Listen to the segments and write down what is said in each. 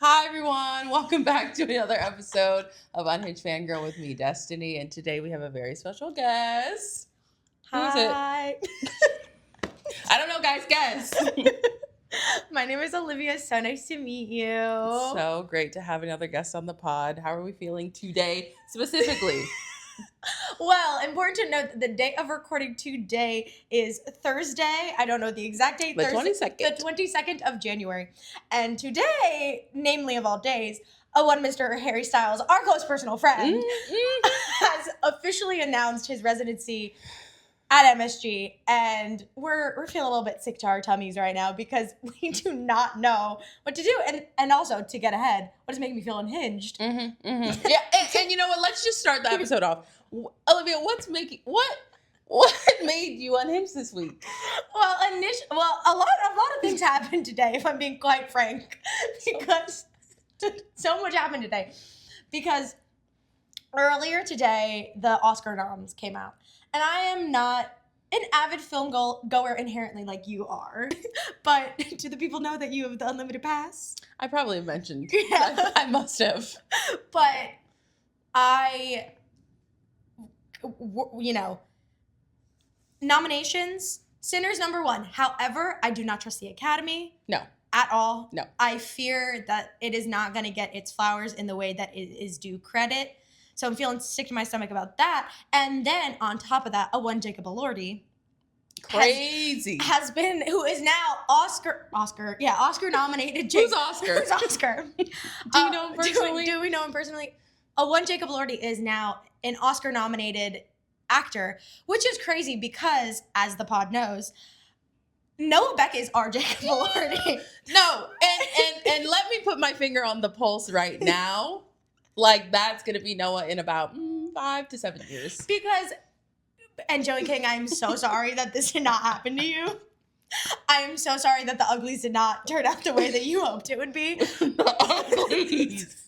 Hi, everyone. Welcome back to another episode of Unhinged Fangirl with me, Destiny. And today we have a very special guest. Who is it? Hi. I don't know, guys. Guess. My name is Olivia. So nice to meet you. So great to have another guest on the pod. How are we feeling today specifically? Well, important to note that the date of recording today is Thursday. I don't know the exact date. The Thursday, 22nd. The 22nd of January. And today, namely of all days, one Mr. Harry Styles, our close personal friend, has officially announced his residency at MSG, and we're feeling a little bit sick to our tummies right now because we do not know what to do. And also, to get ahead, what is making me feel unhinged? Yeah, and you know what? Let's just start the episode off. Olivia, what made you unhinged this week? Well, a lot of things happened today, if I'm being quite frank, because so much happened today. Because earlier today, the Oscar noms came out. And I am not an avid film goer inherently like you are. But do the people know that you have the unlimited pass? I probably mentioned. Yeah. I must have. But nominations, Sinners #1. However, I do not trust the Academy. No. At all. No. I fear that it is not going to get its flowers in the way that it is due credit. So I'm feeling sick to my stomach about that. And then on top of that, one Jacob Elordi. Crazy. Who is now Oscar nominated. Who's Oscar? Who's Oscar? Do you know him personally? Do we know him personally? One Jacob Elordi is now an Oscar nominated actor, which is crazy because, as the pod knows, Noah Beck is our Jacob Elordi. No, and let me put my finger on the pulse right now. Like, that's going to be Noah in about 5 to 7 years. Because, and Joey King, I'm so sorry that this did not happen to you. I'm so sorry that the Uglies did not turn out the way that you hoped it would be. The Uglies.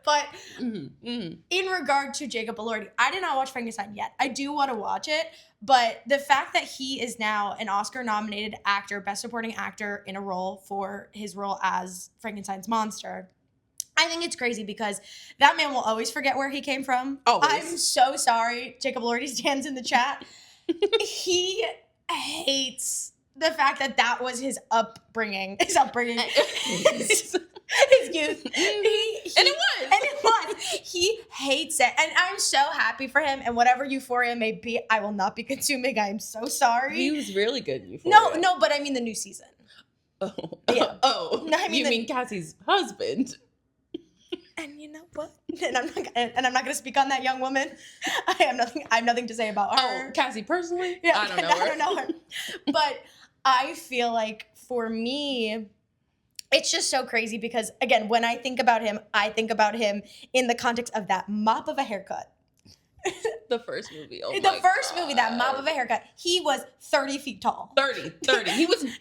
But in regard to Jacob Elordi, I did not watch Frankenstein yet. I do want to watch it, but the fact that he is now an Oscar-nominated actor, Best Supporting Actor in a role for his role as Frankenstein's monster, I think it's crazy because that man will always forget where he came from. Always. I'm so sorry. Jacob Elordi stands in the chat. He hates the fact that was his upbringing. His youth. And it was. He hates it. And I'm so happy for him. And whatever Euphoria may be, I will not be consuming. I am so sorry. He was really good in Euphoria. No, but I mean the new season. Oh. Yeah. Oh. No, I mean you mean Cassie's husband. And you know what? And I'm not gonna speak on that young woman. I have nothing to say about her. Oh, Cassie personally? Yeah, I don't know her. But I feel like for me, it's just so crazy because, again, when I think about him in the context of that mop of a haircut. The first movie. Oh, the first movie, that mop of a haircut. He was 30 feet tall. 30. He was bending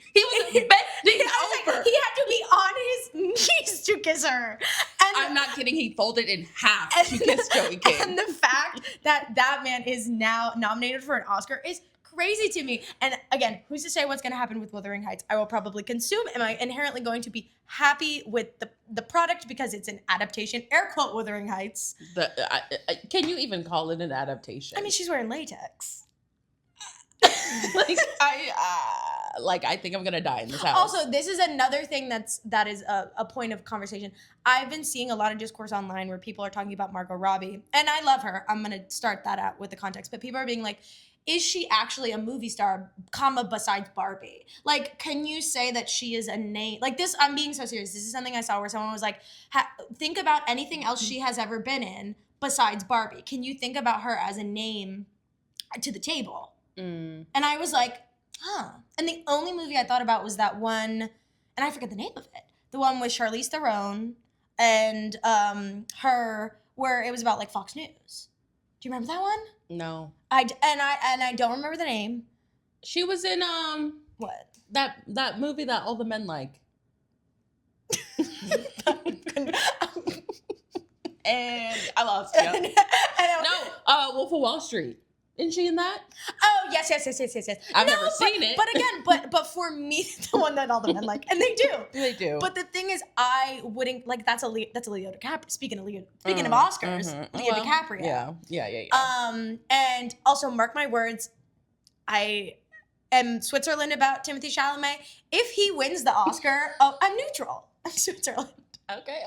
over. Like, he had to be on his knees to kiss her. And I'm not kidding. He folded in half to kiss Joey King. And the fact that man is now nominated for an Oscar is crazy to me. And again, who's to say what's going to happen with Wuthering Heights? I will probably consume. Am I inherently going to be happy with the product because it's an adaptation? Air quote Wuthering Heights. Can you even call it an adaptation? I mean, she's wearing latex. I think I'm gonna die in this house. Also, this is another thing that is a point of conversation. I've been seeing a lot of discourse online where people are talking about Margot Robbie, and I love her. I'm gonna start that out with the context, but people are being like, is she actually a movie star, besides Barbie? Like, can you say that she is a name? Like this, I'm being so serious. This is something I saw where someone was like, think about anything else she has ever been in besides Barbie. Can you think about her as a name to the table? And I was like, huh. And the only movie I thought about was that one, and I forget the name of it. The one with Charlize Theron and her, where it was about like Fox News. Do you remember that one? No. I don't remember the name. She was in what? That movie that all the men like. And I lost you. No, Wolf of Wall Street. Isn't she in that? Oh, yes. I've never seen it. But again, but for me, the one that all the men like, and they do. They do. But the thing is, I wouldn't like. That's a Leo DiCaprio. Speaking of Oscars, Leo DiCaprio. Yeah. And also mark my words, I am Switzerland about Timothée Chalamet. If he wins the Oscar, I'm neutral. I'm Switzerland. Okay.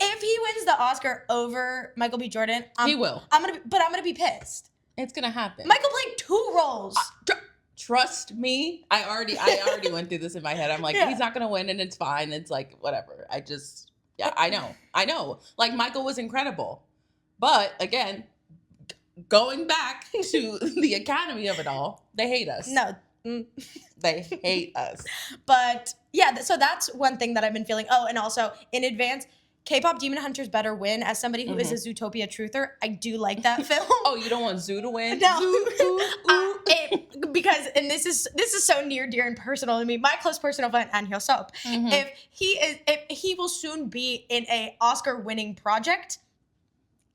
If he wins the Oscar over Michael B. Jordan, he will. I'm gonna be pissed. It's gonna happen. Michael played 2 roles. Trust me, I already went through this in my head. I'm like, he's not gonna win, and it's fine. It's like whatever. I know. Like Michael was incredible, but again, going back to the Academy of it all, they hate us. No. They hate us. But yeah, so that's one thing that I've been feeling. Oh, and also in advance, K-pop Demon Hunters better win. As somebody who is a Zootopia truther, I do like that film. Oh, you don't want Zoo to win? No. Because this is so near, dear, and personal to me. My close personal friend, An Hyo-sop. If he will soon be in a Oscar-winning project,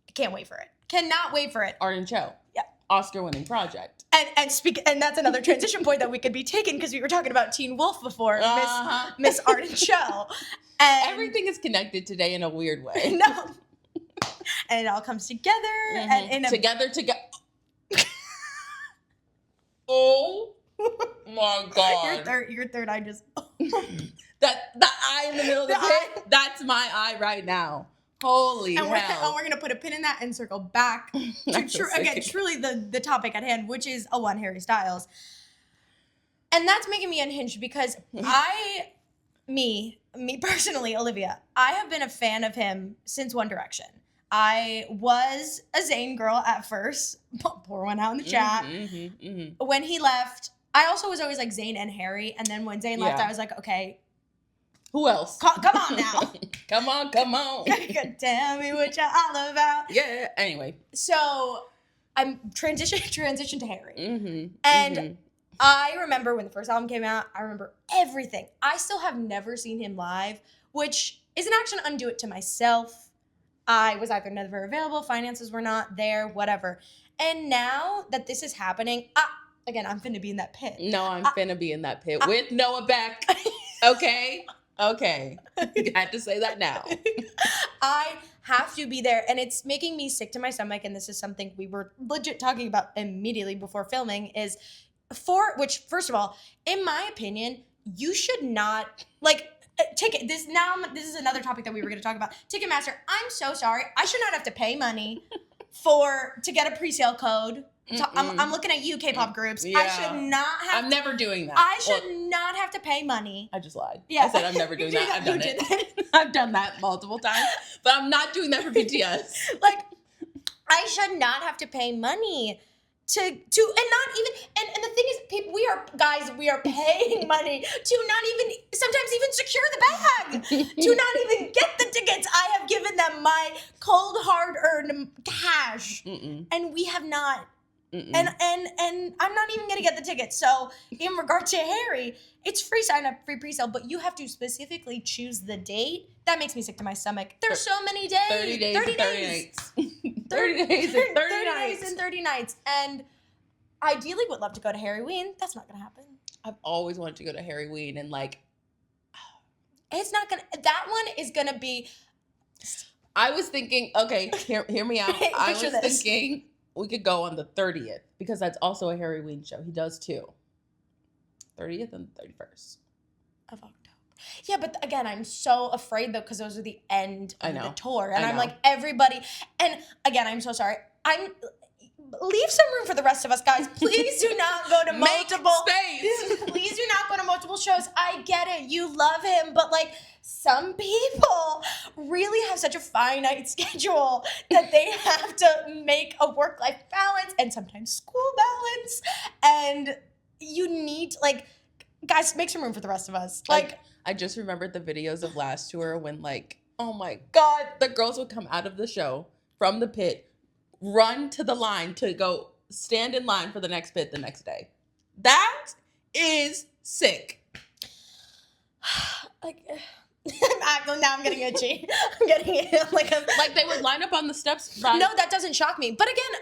I can't wait for it. Cannot wait for it. Arden Cho. Yeah. Oscar-winning project. And that's another transition point that we could be taking because we were talking about Teen Wolf before, Miss Arden Cho. And everything is connected today in a weird way. No. And it all comes together. And together. Oh my God. Your third eye just. That the eye in the middle of the pit, that's my eye right now. Holy hell. And we're going to put a pin in that and circle back to truly the topic at hand, which is Harry Styles. And that's making me unhinged because me personally, Olivia, I have been a fan of him since One Direction. I was a Zayn girl at first. Pour one out in the chat. When he left, I also was always like Zayn and Harry. And then when Zayn left, I was like, okay. Who else? Come on now. Come on. Tell me what you're all about. Yeah, anyway. So I'm transition to Harry. And I remember when the first album came out, I remember everything. I still have never seen him live, which is an action undo it to myself. I was either never available, finances were not there, whatever. And now that this is happening, again, I'm finna be in that pit. No, I'm finna be in that pit with Noah Beck. Okay. You had to say that now. I have to be there, and it's making me sick to my stomach, and this is something we were legit talking about immediately before filming, is first of all, in my opinion, you should not, ticket, this is another topic that we were going to talk about. Ticketmaster, I'm so sorry. I should not have to pay money to get a pre-sale code. So I'm looking at you, K-pop groups. Yeah. I should not have I'm never doing that. I should not have to pay money. I just lied. Yeah. I said I'm never doing that. I've done it. I've done that multiple times, but I'm not doing that for BTS. I should not have to pay money to and not even and the thing is, people, we are paying money to not even sometimes even secure the bag, to not even get the tickets. I have given them my cold hard earned cash, and we have not. And I'm not even gonna get the tickets. So in regard to Harry, it's free sign up, free pre-sale, but you have to specifically choose the date. That makes me sick to my stomach. There's so many days. 30 days 30 nights. 30 days and 30 nights. days and 30 nights. And ideally would love to go to Harry Ween. That's not gonna happen. I've always wanted to go to Harry Ween, and it's not gonna, that one is gonna be. I was thinking, okay, hear me out. I was thinking we could go on the 30th because that's also a Harry Ween show. He does too. 30th and 31st of October. Yeah, but again, I'm so afraid though because those are the end of the tour, and I'm like everybody. And again, I'm so sorry. Leave some room for the rest of us, guys. Please do not go to multiple space. Please do not go to multiple shows. I get it. You love him, but some people really have such a finite schedule that they have to make a work-life balance and sometimes school balance. And you need guys, make some room for the rest of us. I just remembered the videos of last tour when oh my God, the girls would come out of the show from the pit, run to the line to go stand in line for the next pit the next day. That is sick. Now I'm getting itchy. I'm getting it. They would line up on the steps. No, that doesn't shock me. But again,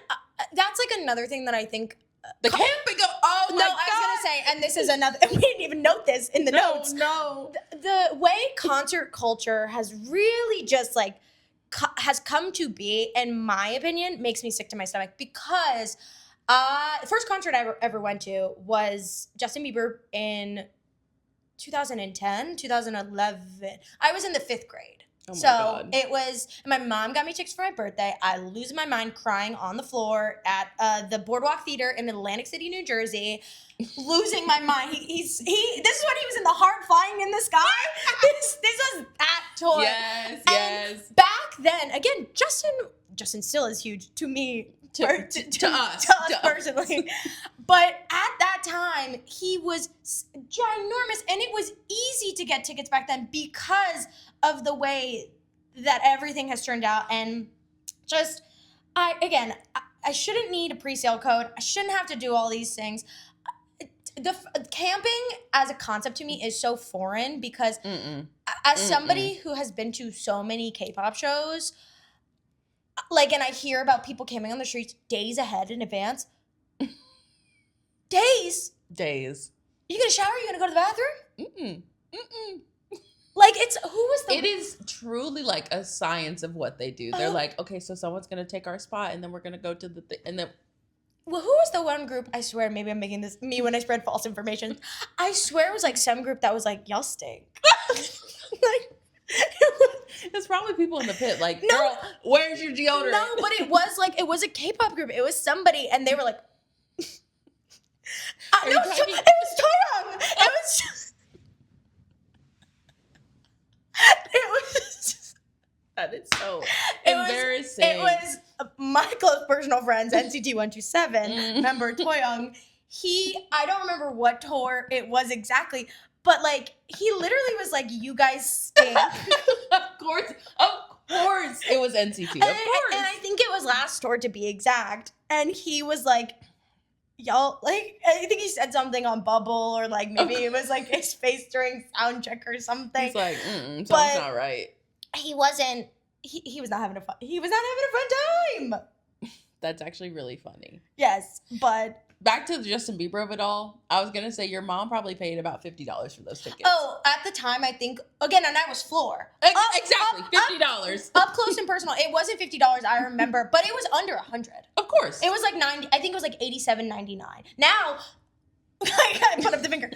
that's like another thing that I think. The camping. Oh my No, God. I was gonna say, and this is another. We didn't even note this in the notes. No. The way concert culture has really just like has come to be, in my opinion, makes me sick to my stomach because the first concert I ever went to was Justin Bieber in 2010, 2011. I was in the 5th grade. Oh my So God. it was, my mom got me tickets for my birthday. I lose my mind crying on the floor at the Boardwalk Theater in Atlantic City, New Jersey, losing my mind. This is when he was in the heart flying in the sky. This was that tour. Yes, And yes. back then, again, Justin still is huge to me. To us Personally. But at that time, he was ginormous, and it was easy to get tickets back then because of the way that everything has turned out. And just, I shouldn't need a pre-sale code. I shouldn't have to do all these things. The camping as a concept to me is so foreign because as somebody who has been to so many K-pop shows, like, and I hear about people camping on the streets days ahead in advance. Days. You gonna shower? You gonna go to the bathroom? Like, It is truly like a science of what they do. They're like, okay, so someone's gonna take our spot, and then we're gonna go to the and then. Well, who was the one group? I swear, maybe I'm making this me when I spread false information. I swear it was like some group that was like, y'all stink. Like. There's probably people in the pit like, No. girl, where's your deodorant? No, but it was a K-pop group. It was somebody, and they were like, it was Toyoung. That is so embarrassing. It was my close personal friends, NCT 127, member Toyoung. I don't remember what tour it was exactly, but like he literally was like, "You guys stink." Of course, it was NCT. Of course, and I think it was last tour to be exact. And he was like, "Y'all," like I think he said something on Bubble, or like maybe it was like his face during sound check or something. He's like, something's not right. He wasn't. He was not having a fun. He was not having a fun time. That's actually really funny. Yes, but back to the Justin Bieber of it all. I was gonna say your mom probably paid about $50 for those tickets. Oh, at the time I think again, and I was floor. Exactly, $50 up close and personal. It wasn't $50, I remember, but it was under $100. Of course, it was like 90. I think it was like $87.99. Now, I put up the finger.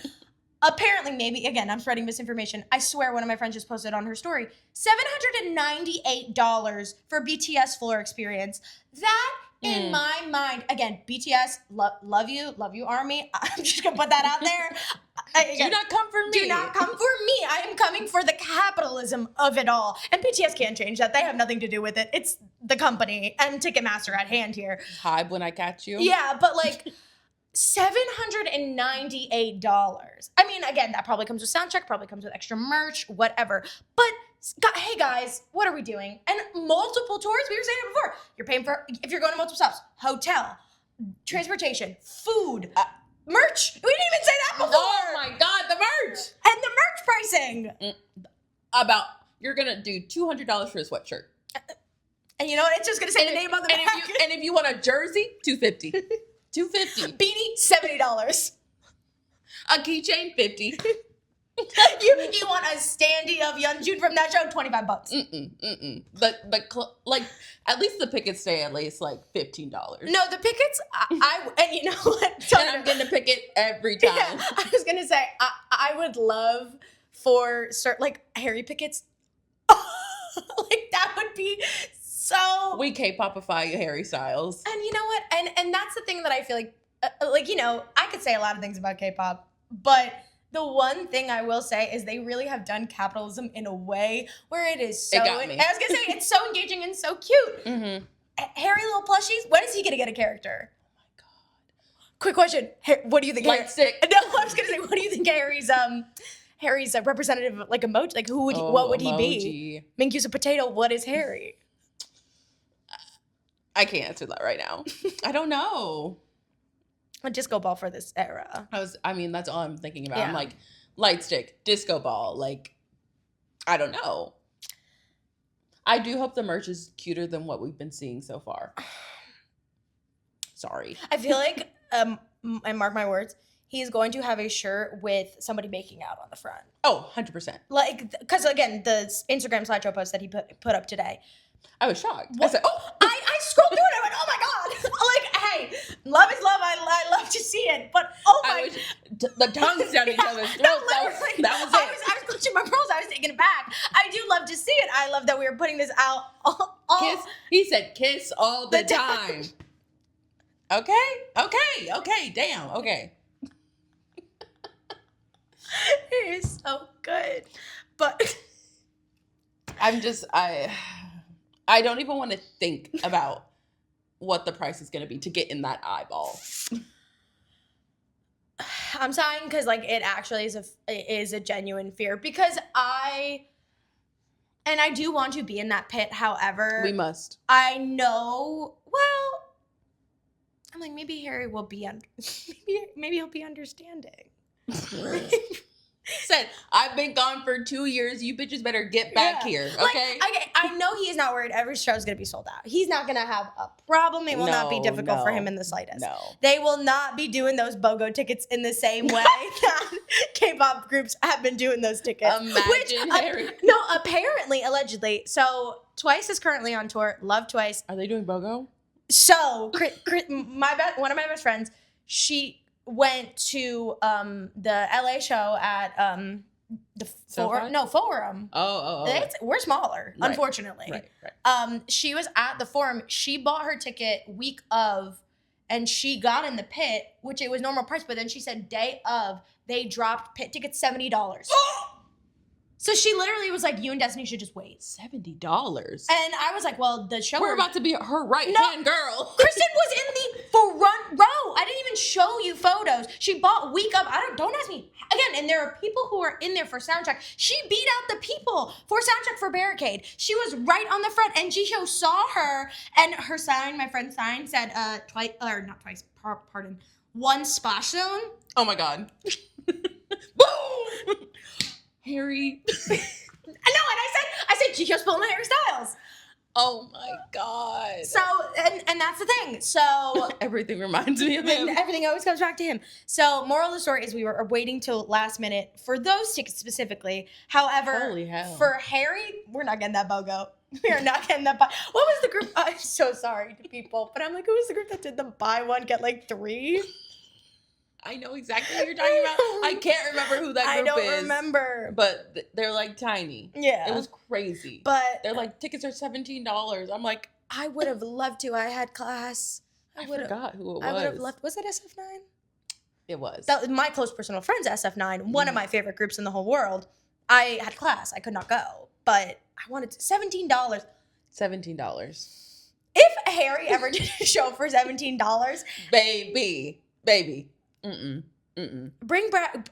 Apparently, maybe, again, I'm spreading misinformation. I swear one of my friends just posted on her story, $798 for BTS floor experience. That, in my mind, again, BTS, love you, ARMY. I'm just going to put that out there. Do not come for me. Do not come for me. I am coming for the capitalism of it all. And BTS can't change that. They have nothing to do with it. It's the company and Ticketmaster at hand here. Hype when I catch you. Yeah, but like... $798. I mean, again, that probably comes with soundcheck, probably comes with extra merch, whatever. But hey guys, what are we doing? And multiple tours, we were saying it before. You're paying for, if you're going to multiple stops, hotel, transportation, food, merch. We didn't even say that before. Oh my God, the merch. And the merch pricing. You're going to do $200 for a sweatshirt. And you know what? It's just going to say the name on the back. And if you want a jersey, $250. $250. Beanie, $70. A keychain, $50. You want a standee of Yeonjun from that show, $25. But like at least the pickets stay at least like $15. No, the pickets. And you know what? And I'm gonna pick it every time. Yeah, I was gonna say I would love for like Harry pickets. Like that would be. So we K-popify Harry Styles. And you know what? And that's the thing that I feel like, you know, I could say a lot of things about K-pop, but the one thing I will say is they really have done capitalism in a way where it is so, it got me. I was going to say, it's so engaging and so cute. Mm-hmm. Harry little plushies, when is he going to get a character? Oh my God. Quick question. What do you think? Light stick. No, I was going to say, what do you think Harry's representative, like emoji, like what would he be? Minkyu's a potato, what is Harry? I can't answer that right now. I don't know. A disco ball for this era. That's all I'm thinking about. Yeah. I'm like, light stick, disco ball. Like, I don't know. I do hope the merch is cuter than what we've been seeing so far. Sorry. I feel like, and mark my words, he's going to have a shirt with somebody making out on the front. Oh, 100%. Like, because again, the Instagram slideshow post that he put up today. I was shocked. What? I said, oh. I scrolled through it. I went, oh my God. Like, hey, love is love. I love to see it. But, oh my. The tongues down each other's throats. That was it. I was clutching my pearls. I was taking it back. I do love to see it. I love that we were putting this out Kiss. He said kiss all the time. Okay. Damn. Okay. It is so good. But I don't even want to think about what the price is going to be to get in that eyeball. I'm sighing because like it actually is a genuine fear because I do want to be in that pit. However, We must. I know. Well, I'm like maybe Harry will be maybe he'll be understanding. Said, I've been gone for 2 years. You bitches better get back here, okay? Like, I know he is not worried. Every show is going to be sold out. He's not going to have a problem. It will not be difficult for him in the slightest. No. They will not be doing those BOGO tickets in the same way that K-pop groups have been doing those tickets. Imagine Harry. No, apparently, allegedly. So Twice is currently on tour. Love Twice. Are they doing BOGO? So one of my best friends, she went to the LA show at the Forum. Oh. We're smaller, Right. unfortunately. Right. She was at the Forum. She bought her ticket week of, and she got in the pit, which it was normal price. But then she said day of, they dropped pit tickets $70. So she literally was like, you and Destiny should just wait. $70. And I was like, well, the show. We're about to be her right-hand girl. Kristen was in the front row. I didn't even show you photos. She bought week up. Don't ask me. Again, and there are people who are in there for soundtrack. She beat out the people for soundtrack for Barricade. She was right on the front, and Jisho saw her, and her sign, my friend's sign, said one splash zone. Oh my God. Boom! Harry. I know, and I said Jisho's pulling Harry Styles. Oh my God. So, and that's the thing. So everything reminds me of him. Everything always comes back to him. So moral of the story is we were waiting till last minute for those tickets specifically. However, Holy hell. For Harry, we're not getting that BOGO. We are not getting that. What was the group? I'm so sorry to people, but I'm like, who was the group that did the buy one, get like three? I know exactly what you're talking about. I can't remember who that group is. I don't remember. But they're like tiny. Yeah. It was crazy. But they're like, tickets are $17. I'm like, I would have loved to. I had class. I forgot who it was. I would have loved. Was it SF9? It was. That was my close personal friends, SF9. One of my favorite groups in the whole world. I had class. I could not go. But I wanted to. $17. $17. If Harry ever did a show for $17. Baby. Bring back,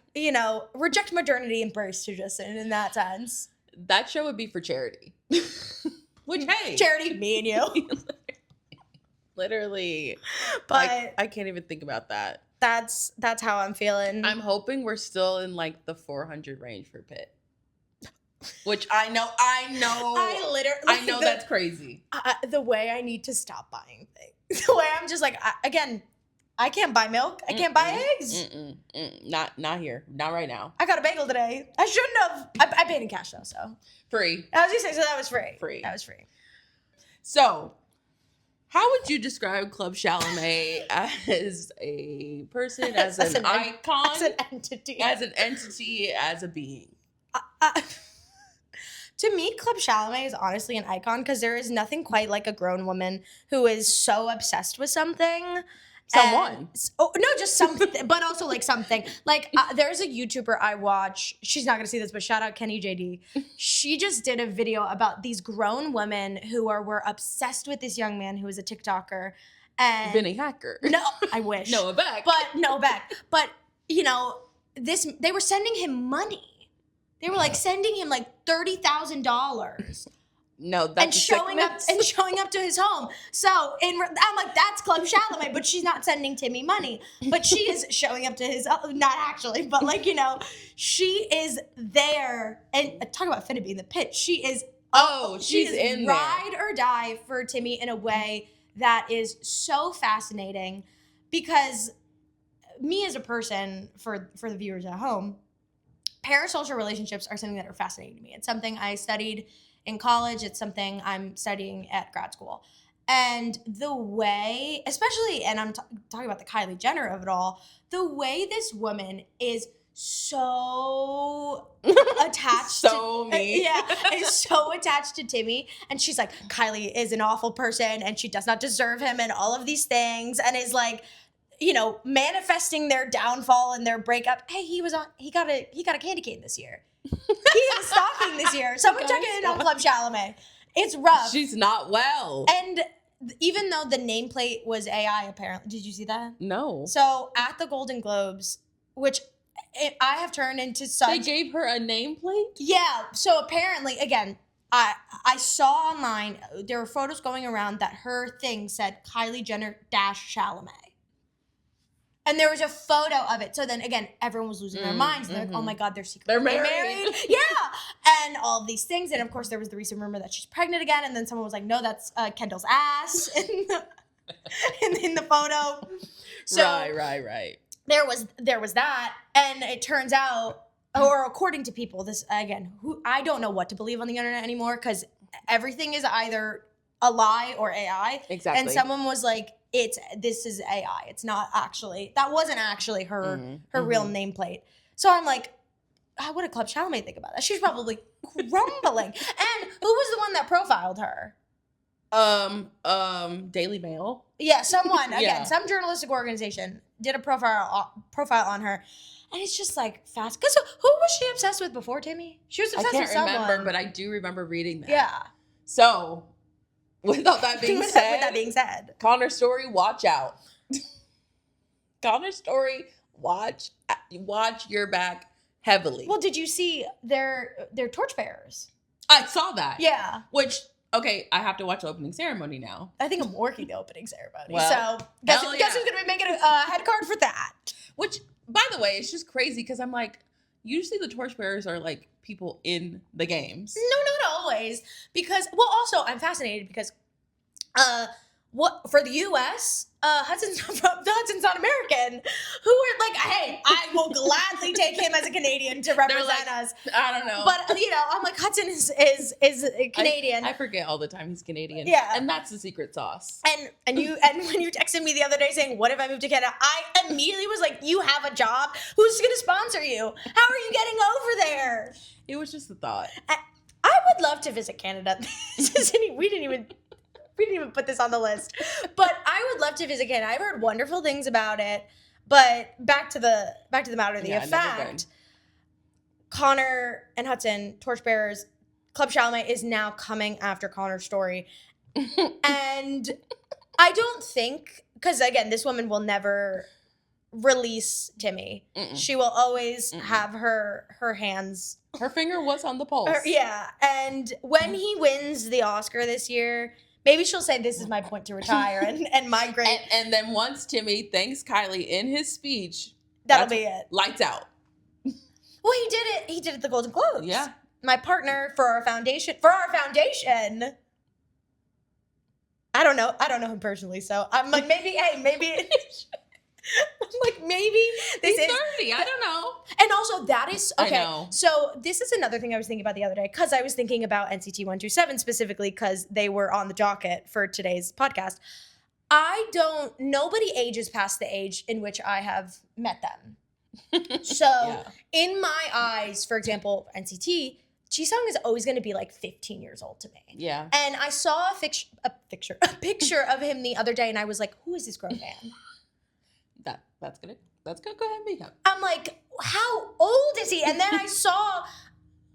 reject modernity, embrace tradition in that sense. That show would be for charity. Which, hey. Charity, me and you. Literally. But I can't even think about that. That's how I'm feeling. I'm hoping we're still in like the 400 range for Pitt. Which I know. I know that's crazy. The way I need to stop buying things. The way I'm just like, I can't buy milk. I can't buy eggs. Not here. Not right now. I got a bagel today. I shouldn't have. I paid in cash though, so. Free. I was gonna say, so that was free. That was free. So, how would you describe Club Chalamet as a person, as an icon? As an entity. As a being? To me, Club Chalamet is honestly an icon because there is nothing quite like a grown woman who is so obsessed with something. Just something, but also like something. Like there's a YouTuber I watch. She's not gonna see this, but shout out Kenny JD. She just did a video about these grown women who were obsessed with this young man who is a TikToker. And Vinny Hacker. No, I wish. Noah Beck. But they were sending him money. They were like sending him like $30,000. No, that's showing up to his home. So I'm like, that's Club Chalamet, but she's not sending Timmy money. But she is showing up to his, not actually, but like, she is there. And talk about finna be in the pit. She is, she's in ride there. or die for Timmy in a way that is so fascinating because me as a person, for the viewers at home, parasocial relationships are something that are fascinating to me. It's something I studied in college. It's something I'm studying at grad school. And the way, especially, and I'm talking about the Kylie Jenner of it all, the way this woman is so attached me. is so attached to Timmy, and she's like, Kylie is an awful person and she does not deserve him and all of these things, and is like, you know, manifesting their downfall and their breakup. Hey, he got a candy cane this year. He had a stocking this year. Someone check it in on Club Chalamet. It's rough. She's not well. And even though the nameplate was AI, apparently, did you see that? No. So at the Golden Globes, which I have turned into such. They gave her a nameplate? Yeah. So apparently, again, I saw online, there were photos going around that her thing said Kylie Jenner - Chalamet. And there was a photo of it. So then again, everyone was losing their minds. They're like, oh my God, they're secretly married. Yeah. And all of these things. And of course, there was the recent rumor that she's pregnant again. And then someone was like, no, that's Kendall's ass in the photo. So right. There was that. And it turns out, or according to people, this, again, who I don't know what to believe on the internet anymore because everything is either a lie or AI. Exactly. And someone was like, this is AI. It's not actually, that wasn't actually her real nameplate. So I'm like, what did Club Chalamet think about that? She's probably crumbling. And who was the one that profiled her? Daily Mail. Yeah, someone, again, some journalistic organization did a profile on her. And it's just like fast. Because who was she obsessed with before, Timmy? She was obsessed with someone. I can't remember, but I do remember reading that. Yeah. So, with that being said, Connor Story, watch out. Connor Story, watch your back heavily. Well, did you see their torchbearers? I saw that. Yeah. Which, okay, I have to watch the opening ceremony now. I think I'm working the opening ceremony. Well, so guess who's going to be making a head card for that? Which, by the way, it's just crazy because I'm like, usually the torchbearers are like people in the games. No, not always. Because, well, also, I'm fascinated because for the U.S., Hudson's not American, who are like, hey, I will gladly take him as a Canadian to represent us. I don't know. But, I'm like, Hudson is Canadian. I forget all the time he's Canadian. Yeah. And that's the secret sauce. And when you texted me the other day saying, what if I moved to Canada? I immediately was like, you have a job? Who's going to sponsor you? How are you getting over there? It was just a thought. I would love to visit Canada. We didn't even put this on the list. But I would love to visit Canada. I've heard wonderful things about it. But back to the matter of the fact, Connor and Hudson, torchbearers, Club Chalamet is now coming after Connor's story. And I don't think, because again, this woman will never release Timmy. She will always have her hands. Her finger was on the pulse. And when he wins the Oscar this year, maybe she'll say, this is my point to retire and migrate. And then once Timmy thanks Kylie in his speech, that'll be it. Lights out. Well, he did it. He did it at the Golden Globes. Yeah. My partner for our foundation. I don't know him personally, so I'm like, maybe. I'm like, maybe this He's is 30. I don't know. And also, that is okay. I know. So this is another thing I was thinking about the other day because I was thinking about NCT 127 specifically because they were on the docket for today's podcast. Nobody ages past the age in which I have met them. So in my eyes, for example, NCT, Jisung is always going to be like 15 years old to me. Yeah. And I saw a picture of him the other day, and I was like, "Who is this grown man?" That's good. Go ahead and be him. I'm like, how old is he? And then I saw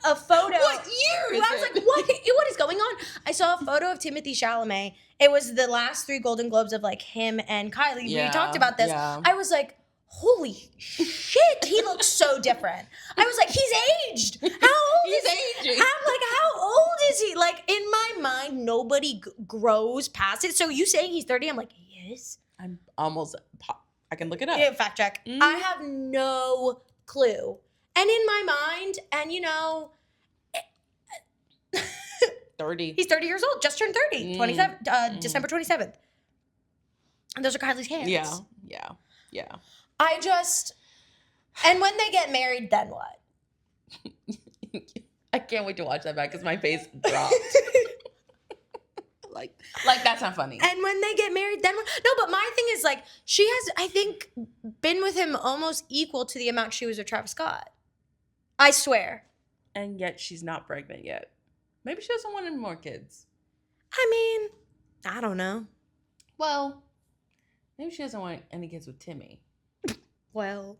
a photo. What year is it? I was like, what is going on? I saw a photo of Timothée Chalamet. It was the last 3 Golden Globes of like him and Kylie. We talked about this. Yeah. I was like, holy shit, he looks so different. I was like, he's aged. How old is he? Aging. I'm like, how old is he? Like, in my mind, nobody grows past it. So you saying he's 30, I'm like, he is? I'm almost, I can look it up. Yeah, fact check. I have no clue. And in my mind, and 30. He's 30 years old, just turned 30, December 27th. And those are Kylie's hands. Yeah. And when they get married, then what? I can't wait to watch that back because my face dropped. like that's not funny. And when they get married, then what? No, but my thing is like, she has, I think, been with him almost equal to the amount she was with Travis Scott. I swear. And yet she's not pregnant yet. Maybe she doesn't want any more kids. I mean, I don't know. Well, maybe she doesn't want any kids with Timmy. Well.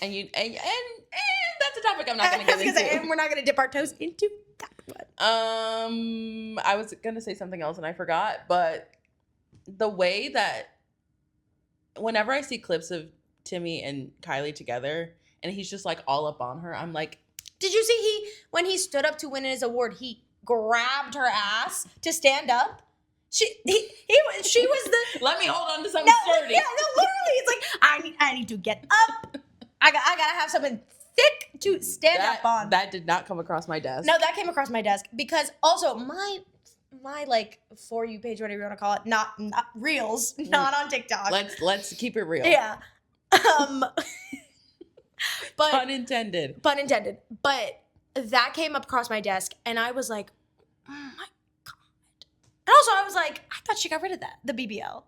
And that's a topic I'm not going to get into. And we're not going to dip our toes into that one. I was going to say something else and I forgot, but the way that whenever I see clips of Timmy and Kylie together and he's just like all up on her, I'm like, did you see when he stood up to win his award, he grabbed her ass to stand up? She was the let me hold on to something sturdy. Yeah, no, literally, it's like I need to get up. I gotta have something thick to stand up on. That did not come across my desk. No, that came across my desk because also my like For You page, whatever you want to call it, not reels, not on TikTok. Let's keep it real. Yeah. But pun intended. But that came across my desk and I was like, oh my God. And also I was like, I thought she got rid of the BBL.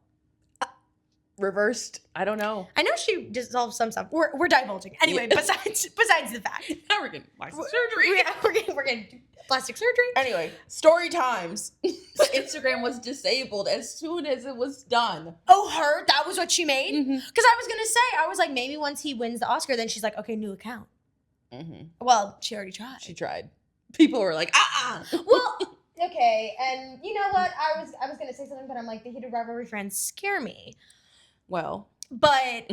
Reversed. I don't know. I know she dissolved some stuff. We're divulging. Anyway, besides the fact. Now we're getting plastic surgery. Yeah, we're getting plastic surgery. Anyway, story times. Instagram was disabled as soon as it was done. Oh, her? That was what she made? Mm-hmm. Because I was going to say, I was like, maybe once he wins the Oscar, then she's like, okay, new account. Mm-hmm. Well, she already tried. She tried. People were like, Well, okay, and you know what? I was going to say something, but I'm like, the heated rivalry friends scare me. Well, but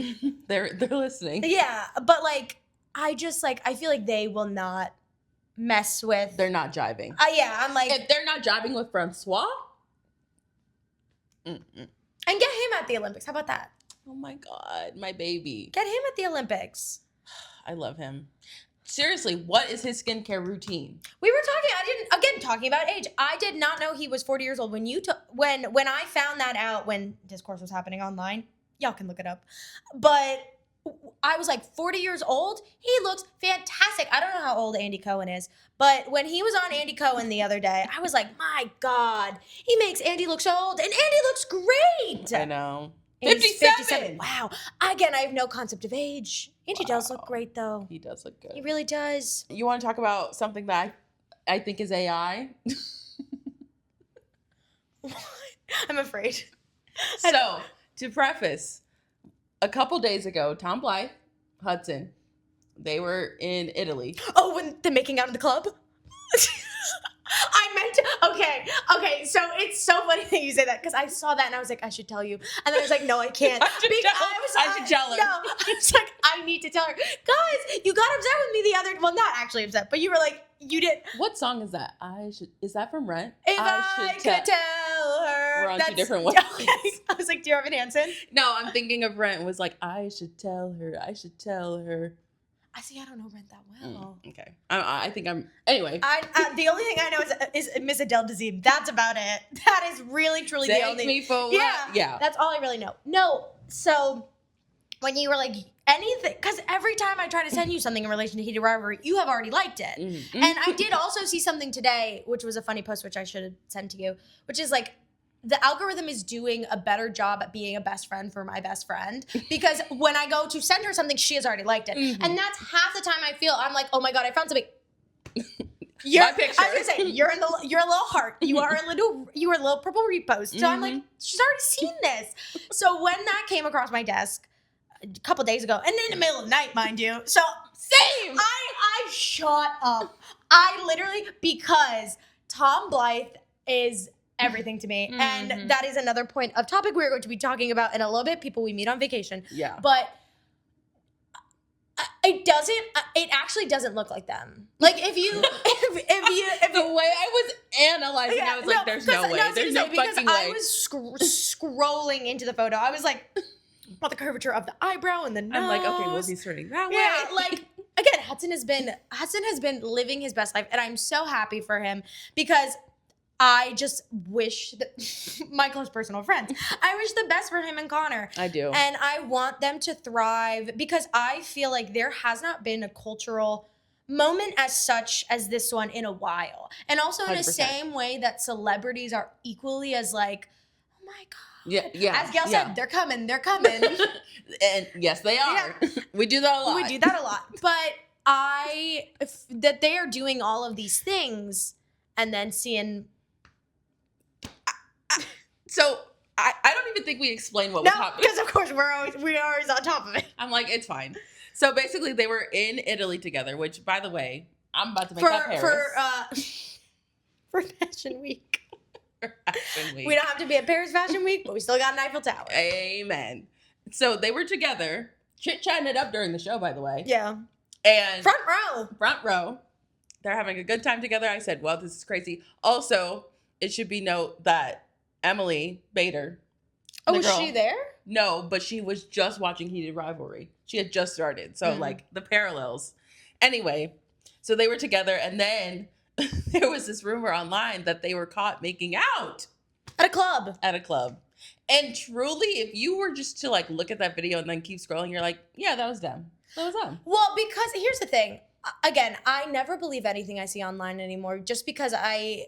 they're listening. Yeah, but like I feel like they will not mess with. They're not jiving. Yeah, I'm like, if they're not jiving with Francois, and get him at the Olympics. How about that? Oh my God, my baby. Get him at the Olympics. I love him. Seriously, what is his skincare routine? We were talking about age. I did not know he was 40 years old when when I found that out when discourse was happening online. Y'all can look it up. But I was like, 40 years old? He looks fantastic. I don't know how old Andy Cohen is, but when he was on Andy Cohen the other day, I was like, my God, he makes Andy look so old. And Andy looks great. I know. 57. Wow. Again, I have no concept of age. Andy does look great, though. He does look good. He really does. You want to talk about something that I think is AI? What? I'm afraid. So, to preface, a couple days ago, Tom Blyth, Hudson, they were in Italy. Oh, when they're making out in the club? I meant to, okay, so it's so funny that you say that because I saw that and I was like, I should tell you. And then I was like, no, I can't. I should tell her. No, I was like, I need to tell her. Guys, you got upset with me the other, well, not actually upset, but you were like, you did. What song is that? Is that from Rent? If I could tell her. We're on two different ones. Okay. I was like, do you have an Hanson? No, I'm thinking of Rent. It was like, I should tell her. I see. I don't know Rent that well. Okay. I think I'm. Anyway. The only thing I know is Miss Adele Dazeem. That's about it. That is really, truly the only. Me for what? Yeah. That's all I really know. No. So when you were like anything, because every time I try to send you something in relation to heated rivalry, you have already liked it. Mm-hmm. And I did also see something today, which was a funny post, which I should have sent to you, which is like, the algorithm is doing a better job at being a best friend for my best friend because when I go to send her something, she has already liked it. Mm-hmm. And that's half the time I feel I'm like, oh my God, I found something. My picture. I was gonna say you're a little heart. You are a little purple repost. So I'm like, she's already seen this. So when that came across my desk a couple days ago, and in the middle of the night, mind you. So same. I shut up. I literally, because Tom Blyth is everything to me. Mm-hmm. And that is another point of topic we're going to be talking about in a little bit, people we meet on vacation. Yeah. But it actually doesn't look like them. Like if you the way I was analyzing, I was like, there's no way. There's no fucking way. I was scrolling into the photo. I was like, about the curvature of the eyebrow and the nose. I'm like, okay, well, he's turning that way. Yeah, like again, Hudson has been living his best life, and I'm so happy for him because I just wish that my close personal friends, I wish the best for him and Connor. I do. And I want them to thrive because I feel like there has not been a cultural moment as such as this one in a while. And also in 100%. the same way that celebrities are equally as like, oh my God. Yeah. As Gail yeah. said, they're coming. And yes, they are. Yeah. We do that a lot. We do that a lot. But that they are doing all of these things and then seeing. So I don't even think we explained what was happening. Because of course we're always on top of it. I'm like, it's fine. So basically they were in Italy together, which by the way, I'm about to make that Paris. For Fashion Week. For Fashion Week. We don't have to be at Paris Fashion Week, but we still got an Eiffel Tower. Amen. So they were together, chit-chatting it up during the show, by the way. Yeah. And front row. They're having a good time together. I said, well, this is crazy. Also, it should be note that Emily Bader. Oh, was she there? No, but she was just watching Heated Rivalry. She had just started. So, like, the parallels. Anyway, so they were together, and then there was this rumor online that they were caught making out. At a club. And truly, if you were just to, like, look at that video and then keep scrolling, you're like, yeah, that was them. That was them. Well, because here's the thing. Again, I never believe anything I see online anymore just because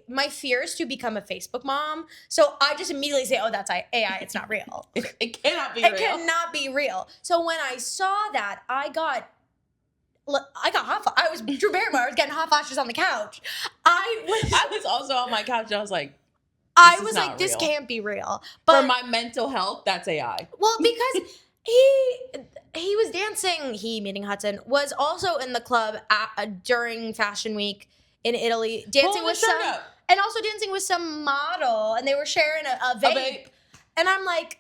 my fear is to become a Facebook mom. So I just immediately say, oh, that's AI. It's not real. It cannot be real. It cannot be real. So when I saw that, I got hot flashes. I was Drew Barrymore. I was getting hot flashes on the couch. I was also on my couch and I was like, this can't be real. But for my mental health, that's AI. Well, because he was dancing. He, meaning Hudson, was also in the club during Fashion Week in Italy, dancing with some model, and they were sharing a vape. And I'm like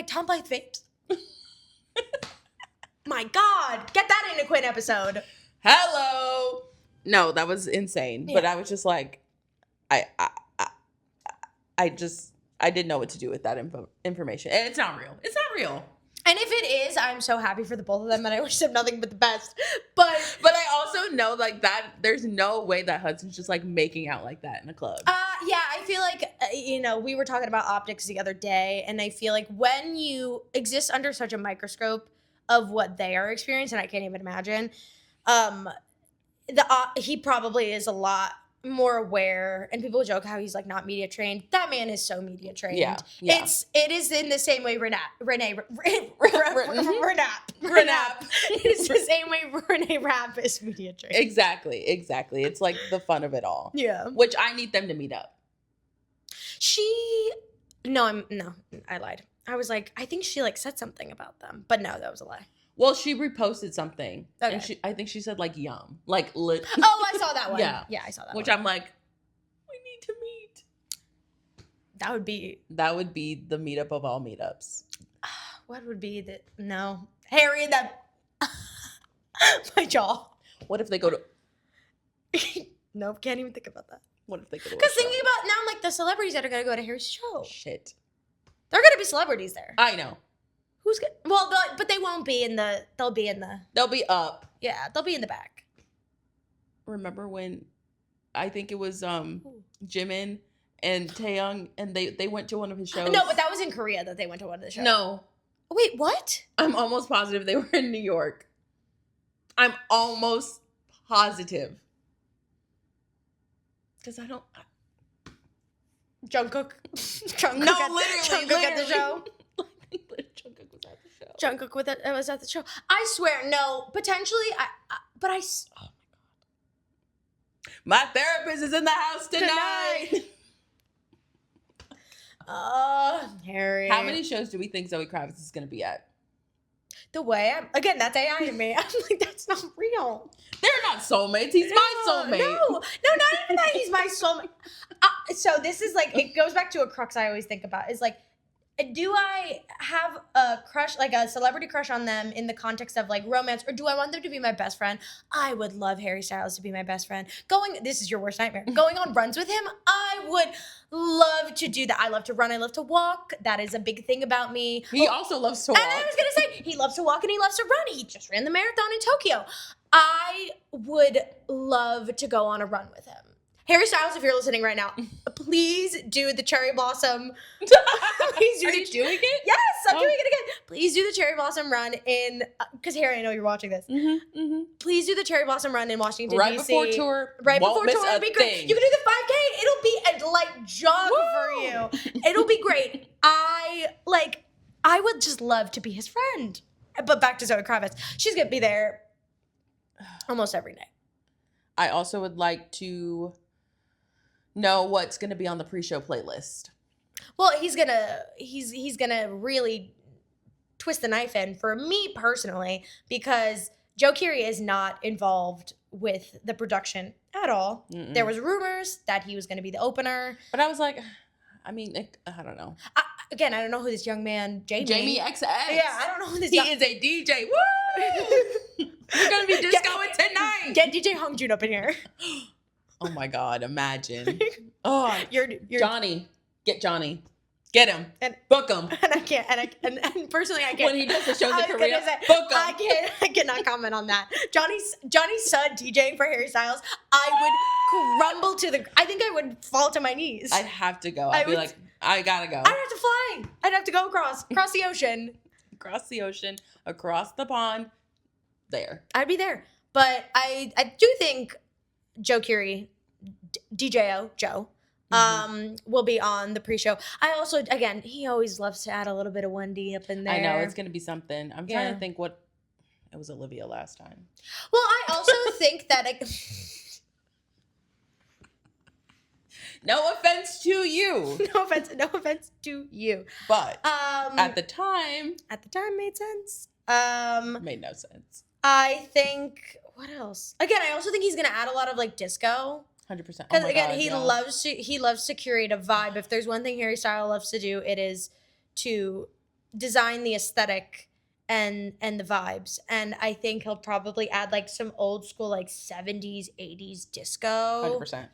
Tom Blyth vapes. My God, get that in a Quinn episode. Hello. No, that was insane. Yeah. But I was just like, I didn't know what to do with that information. And it's not real. It's not real. And if it is, I'm so happy for the both of them, and I wish them nothing but the best. But I also know like that there's no way that Hudson's just like making out like that in a club. Yeah, I feel like we were talking about optics the other day, and I feel like when you exist under such a microscope of what they are experiencing, I can't even imagine. He probably is a lot more aware, and people joke how he's like not media trained. That man is so media trained. Yeah. It is in the same way Renap. It is the same way Renee Rapp is media trained. Exactly. It's like the fun of it all. Yeah. Which I need them to meet up. I lied. I was like, I think she like said something about them, but no, that was a lie. Well, she reposted something. Okay. And I think she said like yum. Like lit. Oh, I saw that one. Yeah, I saw that Which one. I'm like, we need to meet. That would be the meetup of all meetups. What would be Harry and that my jaw. What if they go to Nope, can't even think about that. What if they go to Because thinking about now, I'm like the celebrities that are gonna go to Harry's show. Shit. They're gonna be celebrities there. I know. Who's good? Well, but they won't be in the. They'll be in the. They'll be up. Yeah, they'll be in the back. Remember when, I think it was Jimin and Taeyong, and they went to one of his shows. No, but that was in Korea that they went to one of the shows. No. Wait, what? I'm almost positive they were in New York. I'm almost positive. Because I don't. Jungkook. Literally. At the show. Jungkook was at the show. Jungkook was at the show. I swear, no. Potentially, oh my God. My therapist is in the house tonight. Harry. How many shows do we think Zoe Kravitz is going to be at? The way that's AI to me. I'm like, that's not real. They're not soulmates. He's my soulmate. No, not even that. He's my soulmate. So this is like, it goes back to a crux I always think about is like, do I have a crush, like a celebrity crush on them in the context of like romance, or do I want them to be my best friend? I would love Harry Styles to be my best friend. This is your worst nightmare. Going on runs with him, I would love to do that. I love to run. I love to walk. That is a big thing about me. He also loves to walk. And I was going to say, he loves to walk and he loves to run. He just ran the marathon in Tokyo. I would love to go on a run with him. Harry Styles, if you're listening right now, please do the cherry blossom. Please do. Are you doing it? Yes, I'm doing it again. Please do the cherry blossom run in, because Harry, I know you're watching this. Please do the cherry blossom run in Washington, right D.C. before tour. Right Won't before tour, it'll be great. thing. You can do the 5K. It'll be a light jog for you. It'll be great. I would just love to be his friend. But back to Zoe Kravitz. She's going to be there almost every night. I also would like to know what's going to be on the pre-show playlist. Well, he's gonna really twist the knife in for me personally, because Joe Keery is not involved with the production at all. Mm-mm. There was rumors that he was going to be the opener, but I was like, I mean, I don't know. I don't know who this young man, Jamie XX. Yeah, I don't know who this. He is a DJ. Woo! We're gonna be discoing tonight. Get DJ Hong Jun up in here. Oh my God! Imagine. Oh, you're Johnny. Get Johnny. Get him. And book him. And I can't. And personally, I can't. When he does the shows in Korea, book him. I cannot comment on that. Johnny's son DJing for Harry Styles. I would crumble to the. I think I would fall to my knees. I'd have to go. I'd be like, I gotta go. I'd have to fly. I'd have to go across the ocean. Across the ocean, across the pond. There. I'd be there. But I do think Joe Keery, DJO, Joe, will be on the pre-show. I also, again, he always loves to add a little bit of Wendy up in there. I know, it's going to be something. I'm trying to think what, it was Olivia last time. Well, I also think that... No offense to you. No offense to you. But at the time made sense. Made no sense. I think, what else? Again, I also think he's going to add a lot of like disco. 100%. Because again, he loves to curate a vibe. If there's one thing Harry Styles loves to do, it is to design the aesthetic and the vibes. And I think he'll probably add like some old school like 70s, 80s disco. 100%.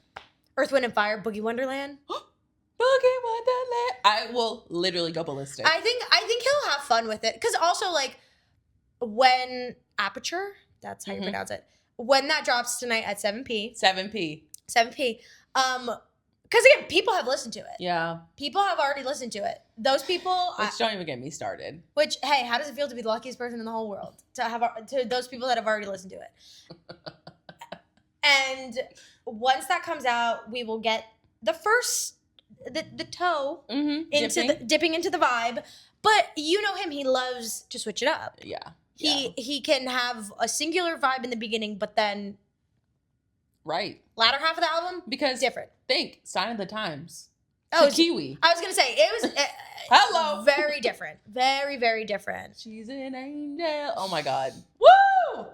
Earth, Wind and Fire, Boogie Wonderland. Boogie Wonderland. I will literally go ballistic. I think he'll have fun with it. Because also like when Aperture, that's how you pronounce it, when that drops tonight at 7p. 7p. Because again, people have listened to it. Yeah. People have already listened to it. Those people. Which don't even get me started. Which, hey, how does it feel to be the luckiest person in the whole world? To those people that have already listened to it. And once that comes out, we will get the first, the toe dipping into the vibe. But you know him, he loves to switch it up. Yeah. He can have a singular vibe in the beginning, but then latter half of the album, because different. Think Sign of the Times. Oh, Kiwi. I was gonna say it was hello, very different, very very different. She's an angel. Oh my God, woo!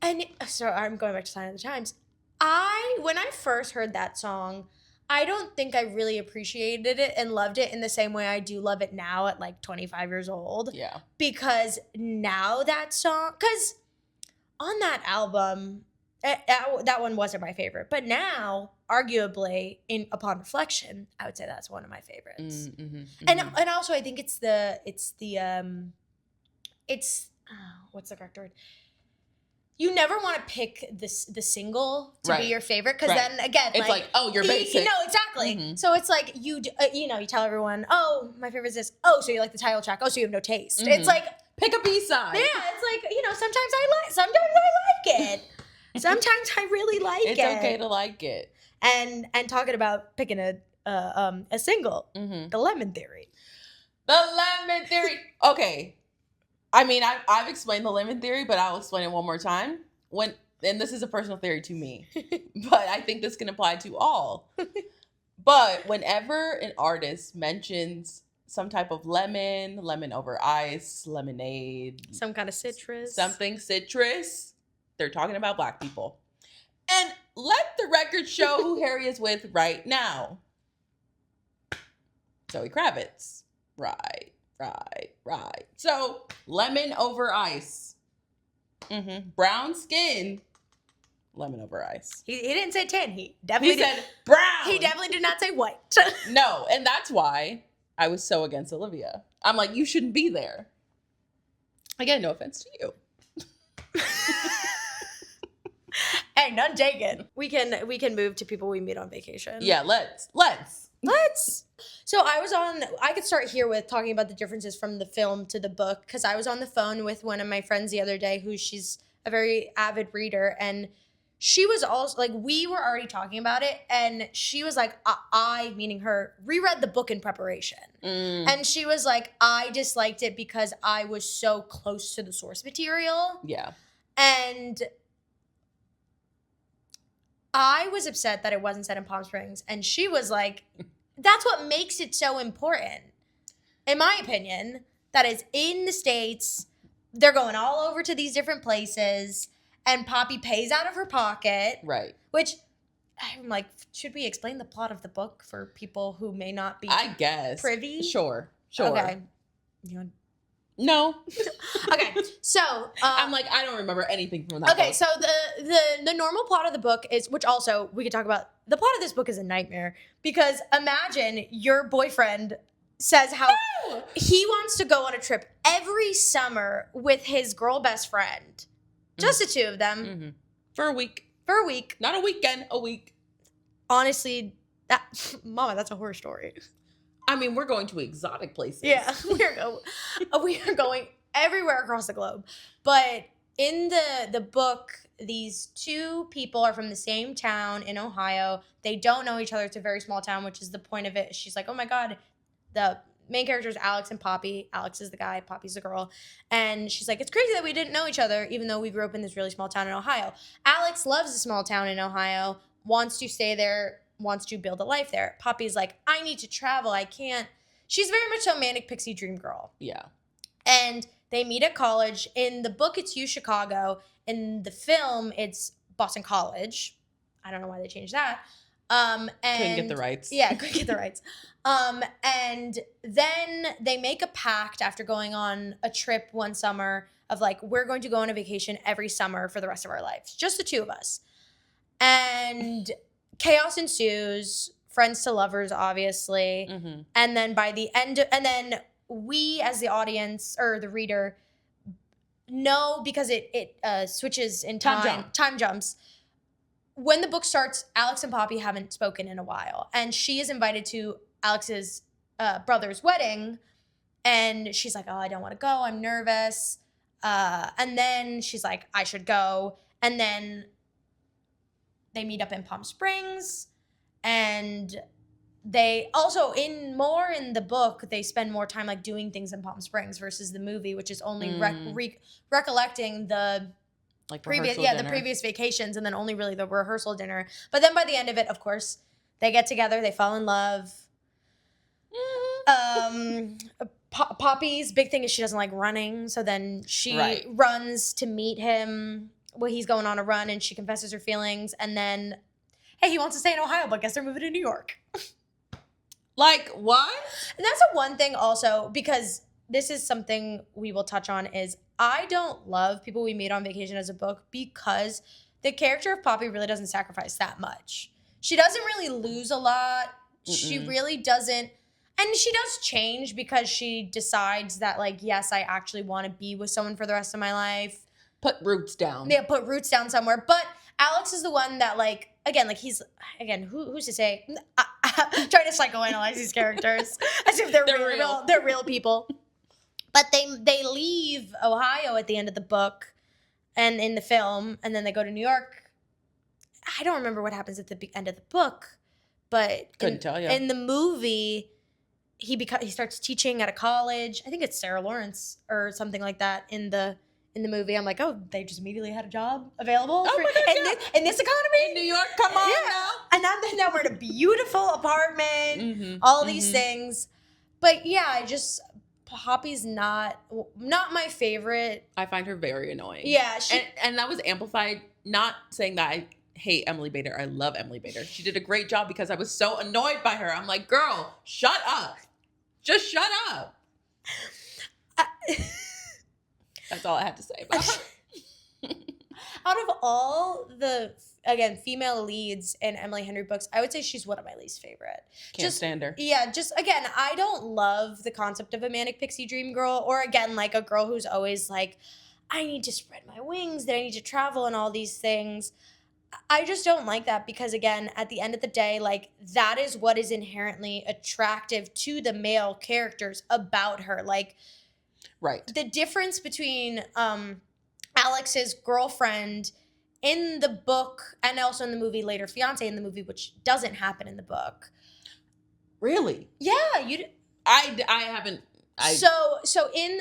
And so I'm going back to Sign of the Times. When I first heard that song, I don't think I really appreciated it and loved it in the same way I do love it now at like 25 years old. Yeah. Because now that song, because on that album, that one wasn't my favorite. But now, arguably, upon reflection, I would say that's one of my favorites. And also I think it's what's the correct word? You never want to pick the single to be your favorite, because then again, it's like, oh, you're basic. No, exactly. So it's like you tell everyone, oh, my favorite is this. Oh, so you like the title track. Oh, so you have no taste. It's like pick a B-side. Yeah, it's like sometimes I like it. Sometimes I really like it. It's okay to like it. And talking about picking a single, the Lemon Theory. The Lemon Theory. Okay. I mean, I've explained the Lemon Theory, but I'll explain it one more time. And this is a personal theory to me, but I think this can apply to all. But whenever an artist mentions some type of lemon over ice, lemonade, some kind of citrus, they're talking about Black people. And let the record show who Harry is with right now. Zoe Kravitz. Right. So, lemon over ice. Brown skin. Lemon over ice. He didn't say tan. He said brown. He definitely did not say white. No, and that's why I was so against Olivia. I'm like, you shouldn't be there. Again, no offense to you. Hey, none taken. We can move to people we meet on vacation. Yeah, let's. So I could start here with talking about the differences from the film to the book, because I was on the phone with one of my friends the other day she's a very avid reader, and she was also like, we were already talking about it, and she was like, I meaning her, reread the book in preparation. And she was like, I disliked it because I was so close to the source material. Yeah. And I was upset that it wasn't set in Palm Springs, and she was like, that's what makes it so important, in my opinion, that it's in the States. They're going all over to these different places, and Poppy pays out of her pocket. Right. Which, I'm like, should we explain the plot of the book for people who may not be I guess. privy? Sure. Okay. No. Okay, so I'm like, I don't remember anything from that book. so the normal plot of the book is, which also we could talk about, the plot of this book is a nightmare, because imagine your boyfriend says how he wants to go on a trip every summer with his girl best friend, just the two of them, Mm-hmm. For a week. Not a weekend, a week. Honestly, Mama, that's a horror story. I mean, we're going to exotic places. Yeah, we are going everywhere across the globe. But in the book, these two people are from the same town in Ohio. They don't know each other. It's a very small town, which is the point of it. She's like, oh my God, the main characters, Alex and Poppy. Alex is the guy, Poppy's the girl. And she's like, it's crazy that we didn't know each other, even though we grew up in this really small town in Ohio. Alex loves the small town in Ohio, wants to stay there, wants to build a life there. Poppy's like, I need to travel. I can't. She's very much a manic pixie dream girl. Yeah. And they meet at college. In the book, it's U Chicago. In the film, it's Boston College. I don't know why they changed that. And couldn't get the rights. Yeah, couldn't get the rights. And then they make a pact after going on a trip one summer of like, we're going to go on a vacation every summer for the rest of our lives. Just the two of us. And chaos ensues. Friends to lovers, obviously. Mm-hmm. And then by the end, and then we as the audience or the reader know, because it switches in time jumps. When the book starts, Alex and Poppy haven't spoken in a while, and she is invited to Alex's brother's wedding, and she's like, oh, I don't want to go, I'm nervous. And then she's like, I should go. And then they meet up in Palm Springs. And they also, in the book, they spend more time like doing things in Palm Springs versus the movie, which is only recollecting the like previous dinner. The previous vacations, and then only really the rehearsal dinner. But then by the end of it, of course, they get together, they fall in love. Poppy's big thing is she doesn't like running, so then she runs to meet him when he's going on a run, and she confesses her feelings, and then hey, he wants to stay in Ohio, but guess they're moving to New York. Like, what? And that's a one thing also, because this is something we will touch on, is I don't love People We Meet on Vacation as a book, because the character of Poppy really doesn't sacrifice that much. She doesn't really lose a lot. She really doesn't. And she does change because she decides that, like, yes, I actually want to be with someone for the rest of my life. Put roots down. Yeah, put roots down somewhere. But Alex is the one that, like, who's to say? Trying to psychoanalyze these characters as if they're real. They're real people. But they leave Ohio at the end of the book and in the film, and then they go to New York. I don't remember what happens at the end of the book, but couldn't tell you. In the movie, he starts teaching at a college. I think it's Sarah Lawrence or something like that in the movie. I'm like, oh, they just immediately had a job available in this economy? In New York, come on now. And now we're in a beautiful apartment, all these things. But yeah, Poppy's not my favorite. I find her very annoying. Yeah. And that was amplified, not saying that I hate Emily Bader. I love Emily Bader. She did a great job because I was so annoyed by her. I'm like, girl, shut up. Just shut up. That's all I had to say about her. Out of all the, again, female leads in Emily Henry books, I would say she's one of my least favorite. Can't stand her. Yeah, again, I don't love the concept of a manic pixie dream girl, or again, like a girl who's always like, I need to spread my wings, that I need to travel and all these things. I just don't like that because, again, at the end of the day, like, that is what is inherently attractive to the male characters about her. Like, Right. the difference between Alex's girlfriend in the book and also in the movie, later fiance in the movie, which doesn't happen in the book. Really? Yeah, I haven't. So in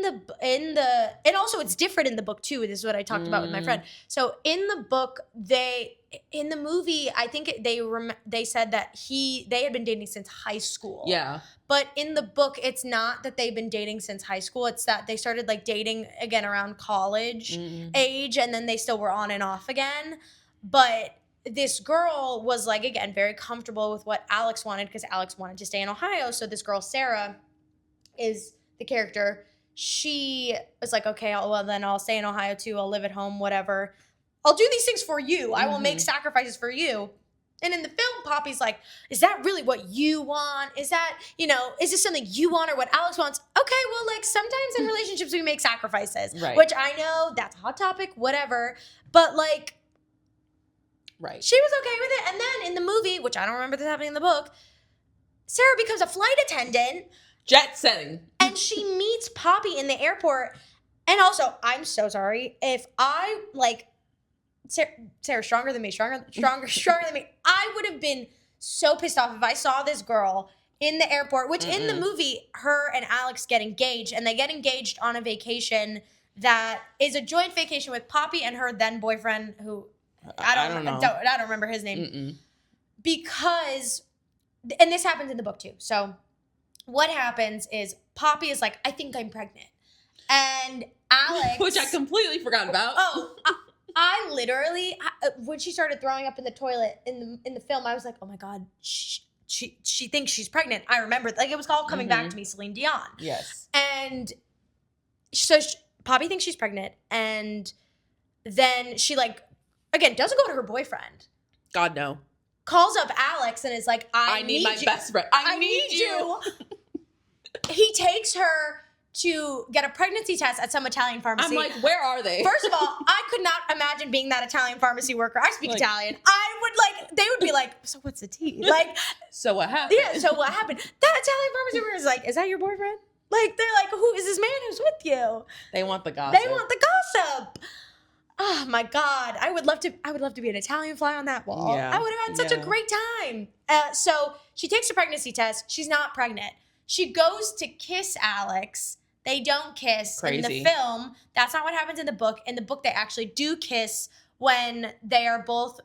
the and also it's different in the book too. This is what I talked about with my friend. So in the book, in the movie, I think they said that they had been dating since high school. Yeah. But in the book, it's not that they've been dating since high school. It's that they started like dating again around college age, and then they still were on and off again. But this girl was like, again, very comfortable with what Alex wanted because Alex wanted to stay in Ohio. So this girl, Sarah, is the character. She was like, okay, then I'll stay in Ohio too. I'll live at home, whatever. I'll do these things for you. I will make sacrifices for you. And in the film, Poppy's like, is that really what you want? Is that, is this something you want or what Alex wants? Okay, well, like sometimes in relationships we make sacrifices, right. Which I know that's a hot topic, whatever. But like, right. She was okay with it. And then in the movie, which I don't remember this happening in the book, Sarah becomes a flight attendant. Jet setting. And she meets Poppy in the airport. And also, I'm so sorry. If I, like, Sarah's stronger than me, stronger than me. I would have been so pissed off if I saw this girl in the airport, which in the movie, her and Alex get engaged. And they get engaged on a vacation that is a joint vacation with Poppy and her then boyfriend, who I don't know. I don't remember his name. Because, and this happens in the book too. So what happens is Poppy is like, I think I'm pregnant. And Alex. Which I completely forgot about. Oh, I literally, when she started throwing up in the toilet in the film, I was like, oh my God, she thinks she's pregnant. I remember, like, it was all coming back to me, Celine Dion. Yes. And so Poppy thinks she's pregnant. And then she, like, again, doesn't go to her boyfriend. God, no. Calls up Alex and is like, I need my you. best friend. I need you. He takes her to get a pregnancy test at some Italian pharmacy. I'm like, where are they? First of all, I could not imagine being that Italian pharmacy worker. I speak Italian. They would be like, so what's the tea? Like, so what happened? Yeah, so what happened? That Italian pharmacy worker is like, is that your boyfriend? Like, they're like, who is this man who's with you? They want the gossip. Oh my God. I would love to be an Italian fly on that wall. Yeah. I would have had such a great time. So she takes a pregnancy test. She's not pregnant. She goes to kiss Alex. They don't kiss in the film. That's not what happens in the book. In the book, they actually do kiss when they are both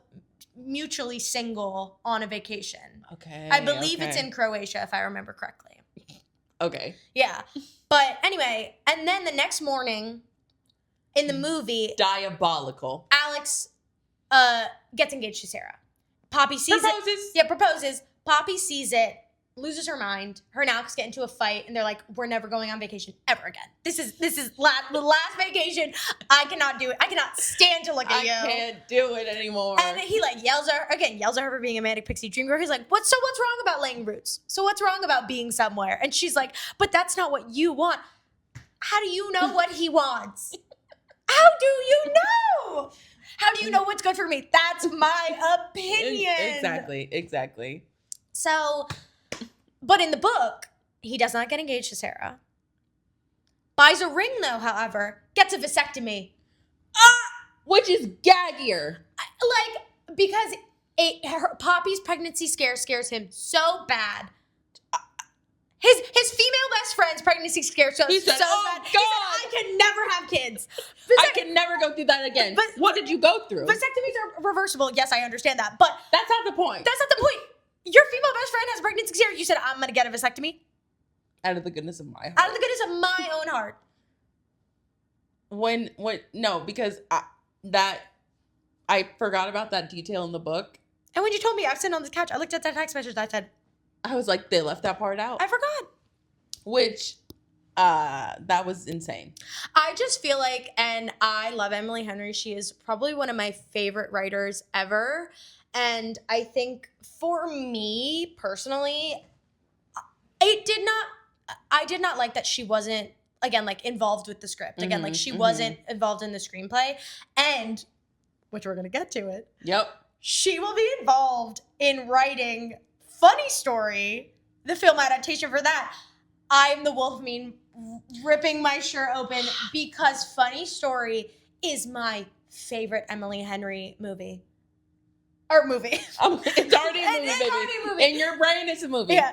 mutually single on a vacation. Okay. I believe it's in Croatia, if I remember correctly. Okay. Yeah. But anyway, and then the next morning in the movie, diabolical. Alex gets engaged to Sarah. Poppy sees proposes. Yeah, proposes. Poppy sees it, loses her mind. Her and Alex get into a fight, and they're like, "We're never going on vacation ever again. This is the last vacation. I cannot do it. I cannot stand to look at you. I can't do it anymore." And he like yells at her for being a manic pixie dream girl. He's like, "What's wrong about laying roots? So what's wrong about being somewhere?" And she's like, "But that's not what you want. How do you know what he wants? How do you know? How do you know what's good for me? That's my opinion." Exactly. So, but in the book, he does not get engaged to Sarah. Buys a ring, though, however, gets a vasectomy. Which is gaggier. Like, because Poppy's pregnancy scares him so bad. His female best friend's pregnancy scares him so bad. God. He said, I can never have kids. I can never go through that again. But what did you go through? Vasectomies are reversible. Yes, I understand that. But that's not the point. That's not the point. Your female best friend has pregnancy scares. You said, I'm going to get a vasectomy? Out of the goodness of my heart. Out of the goodness of my own heart. No, because I forgot about that detail in the book. And when you told me, I was sitting on the couch, I looked at that text message, I was like, they left that part out. I forgot. Which, that was insane. I just feel like, and I love Emily Henry. She is probably one of my favorite writers ever. And I think for me personally, I did not like that she wasn't, again, like involved with the script. Again, like she wasn't involved in the screenplay. And which we're going to get to it. Yep. She will be involved in writing Funny Story, the film adaptation for that. I'm the wolf meme ripping my shirt open because Funny Story is my favorite Emily Henry movie. Or movie. It's already a movie, It's baby. already a movie. In your brain, it's a movie. Yeah.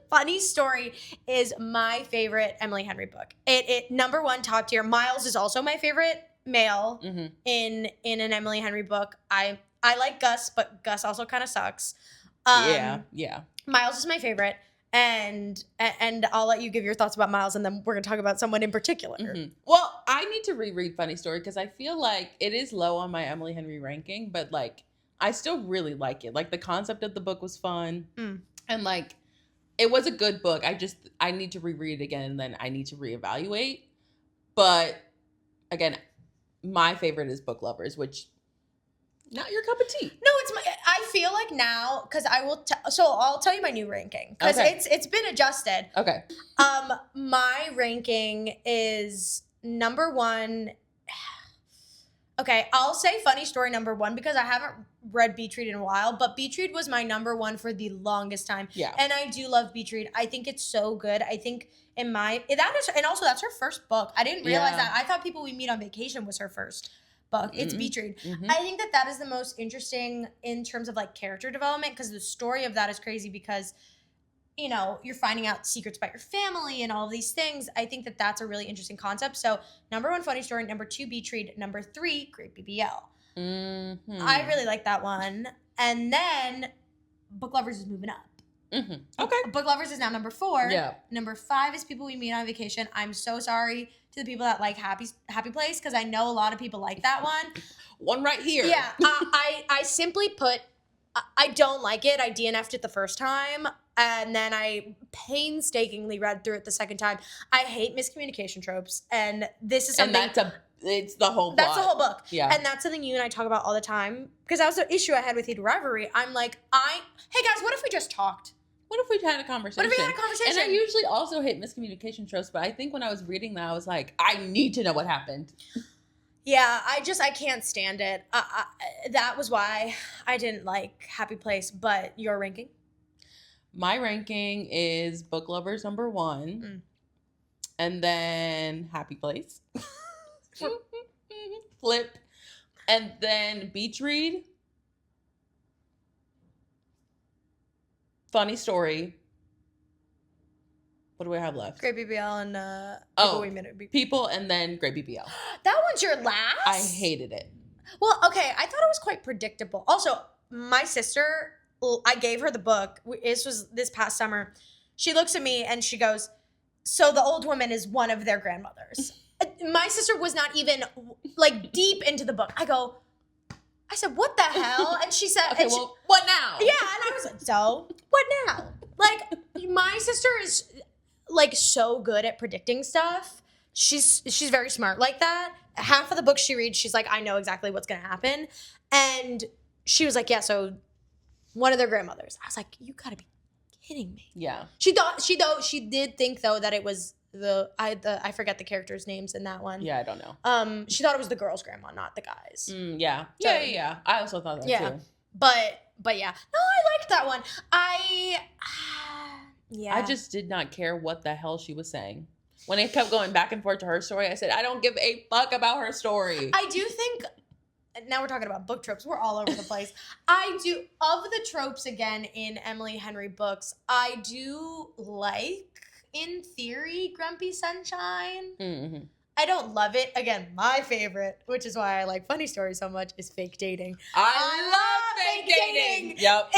Funny Story is my favorite Emily Henry book. It number one, top tier. Miles is also my favorite male in an Emily Henry book. I like Gus, but Gus also kind of sucks. Yeah. Miles is my favorite, and I'll let you give your thoughts about Miles, and then we're gonna talk about someone in particular. Well, I need to reread Funny Story because I feel like it is low on my Emily Henry ranking, but like I still really like it. Like the concept of the book was fun, and like it was a good book. I need to reread it again, and then I need to reevaluate. But again, my favorite is Book Lovers, which not your cup of tea. No, I feel like now, because I will. So I'll tell you my new ranking because it's been adjusted. Okay. My ranking is number one. Okay, I'll say Funny Story number one because I haven't read Beach Read in a while, but Beach Read was my number one for the longest time. Yeah. And I do love Beach Read. I think it's so good. I think and also that's her first book. I didn't realize that. I thought People We Meet on Vacation was her first book. It's Beach Read. I think that is the most interesting in terms of like character development because the story of that is crazy because you know, you're finding out secrets about your family and all of these things. I think that that's a really interesting concept. So, number one, Funny Story. Number two, Beach Read. Number three, Great BBL. I really like that one. And then, Book Lovers is moving up. Okay. Book Lovers is now number four. Yeah. Number five is People We Meet on Vacation. I'm so sorry to the people that like Happy Place because I know a lot of people like that one. One right here. Yeah. I simply put, I don't like it. I DNF'd it the first time. And then I painstakingly read through it the second time. I hate miscommunication tropes. And this is something. And it's the whole book. That's the whole book. Yeah. And that's something you and I talk about all the time. Because that was the issue I had with Heated Rivalry. I'm like, hey guys, what if we just talked? What if we had a conversation? And I usually also hate miscommunication tropes, but I think when I was reading that, I was like, I need to know what happened. Yeah, I can't stand it. That was why I didn't like Happy Place. But your ranking? My ranking is Book Lovers number one, and then Happy Place, Flip, and then Beach Read, Funny Story. What do we have left? Great BBL and People, and then Great BBL. That one's your last? I hated it. Well, okay, I thought it was quite predictable. Also, my sister, I gave her the book. This was this past summer. She looks at me and she goes, so the old woman is one of their grandmothers. My sister was not even like deep into the book. I said, what the hell? And she said, okay, well, what now? Yeah, and I was like, so what now? Like, my sister is like so good at predicting stuff. She's very smart like that. Half of the books she reads, she's like, I know exactly what's gonna happen. And she was like, yeah, so one of their grandmothers. I was like, you gotta be kidding me. Yeah. She did think though that it was I forget the characters' names in that one. Yeah, I don't know. She thought it was the girl's grandma, not the guys. Yeah. Yeah. I also thought that too. But yeah. No, I liked that one. Yeah. I just did not care what the hell she was saying. When it kept going back and forth to her story, I said, I don't give a fuck about her story. I do think, now we're talking about book tropes. We're all over the place. Of the tropes, again, in Emily Henry books, I do like, in theory, Grumpy Sunshine. Mm-hmm. I don't love it. Again, my favorite, which is why I like Funny Story so much, is fake dating. I love fake dating. Yep. It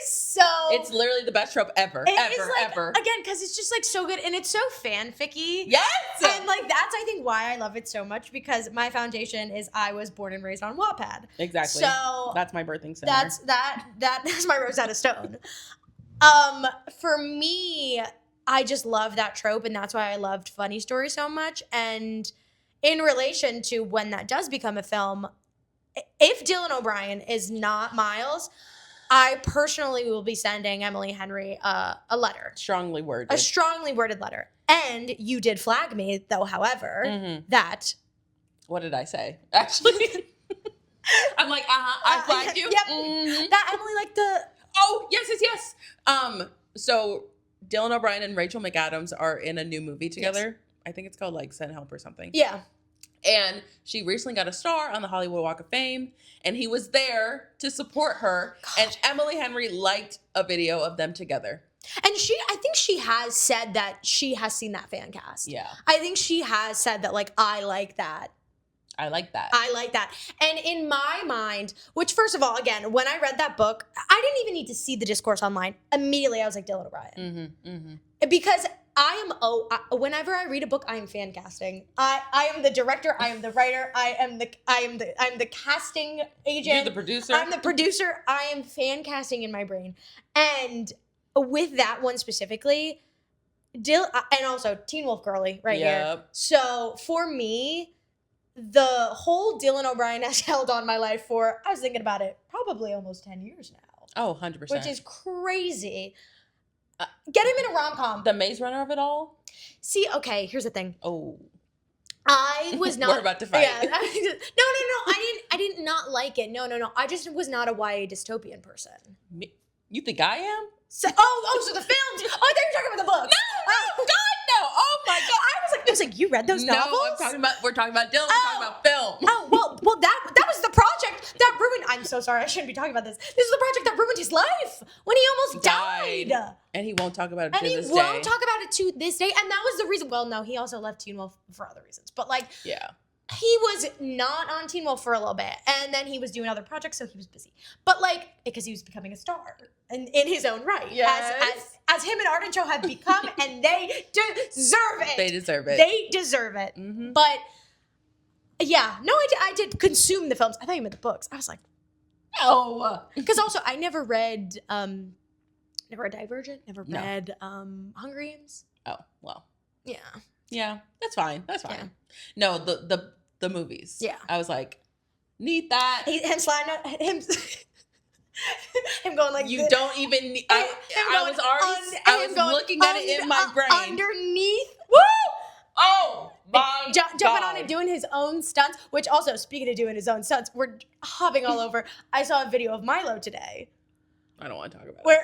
is so... It's literally the best trope ever. Ever. Again, because it's just like so good and it's so fanficky. Yes! And like that's, I think, why I love it so much because my foundation is I was born and raised on Wattpad. Exactly. So... That's my birthing center. That's my Rosetta Stone. For me... I just love that trope, and that's why I loved Funny Story so much. And in relation to when that does become a film, if Dylan O'Brien is not Miles, I personally will be sending Emily Henry a letter. Strongly worded. A strongly worded letter. And you did flag me, though, however, that... What did I say? Actually... I'm like, I flagged you. Yep. Mhm. That Emily like the. Oh, yes. So Dylan O'Brien and Rachel McAdams are in a new movie together. I think it's called like Send Help or something. Yeah. And she recently got a star on the Hollywood Walk of Fame, and he was there to support her. God. And Emily Henry liked a video of them together. And I think she has said that she has seen that fan cast. Yeah, I think she has said that, like, I like that. I like that. I like that. And in my mind, which first of all, again, when I read that book, I didn't even need to see the discourse online. Immediately, I was like, Dylan O'Brien. Because whenever I read a book, I am fan casting. I am the director. I am the writer. I'm the casting agent. You're the producer. I'm the producer. I am fan casting in my brain. And with that one specifically, and also Teen Wolf Girly right here. So for me, the whole Dylan O'Brien has held on my life for, I was thinking about it, probably almost 10 years now. Oh, 100%. Which is crazy. Get him in a rom-com. The Maze Runner of it all? See, okay, here's the thing. Oh. I was not. We're about to fight. Yeah. No. I did not like it. No. I just was not a YA dystopian person. You think I am? So the films. Oh, I thought you were talking about the books. No, God, no. Oh my God. I was like, you read those novels? No, we're talking about Dylan. We're talking about film. Oh, well, that was the project that ruined. I'm so sorry. I shouldn't be talking about this. This is the project that ruined his life when he almost died. And he won't talk about it to this day. And he won't talk about it to this day. And that was the reason. Well, no, he also left Teen Wolf for other reasons. But like, yeah. He was not on Teen Wolf for a little bit, and then he was doing other projects, so he was busy. But like, because he was becoming a star in his own right, as him and Arden Cho have become, and they deserve it. They deserve it. They deserve it. Mm-hmm. But yeah, no, I did consume the films. I thought you meant the books. I was like, no, because also I never read Divergent, never read Hunger Games. Oh well, yeah, that's fine. Yeah. No, the movies. Yeah. I was like, need that. Him sliding up, him going like you don't even need. I was looking at it in my brain. Underneath. Woo! Oh my jumping on it, doing his own stunts. Which also, speaking of doing his own stunts, we're hopping all over. I saw a video of Milo today. I don't want to talk about where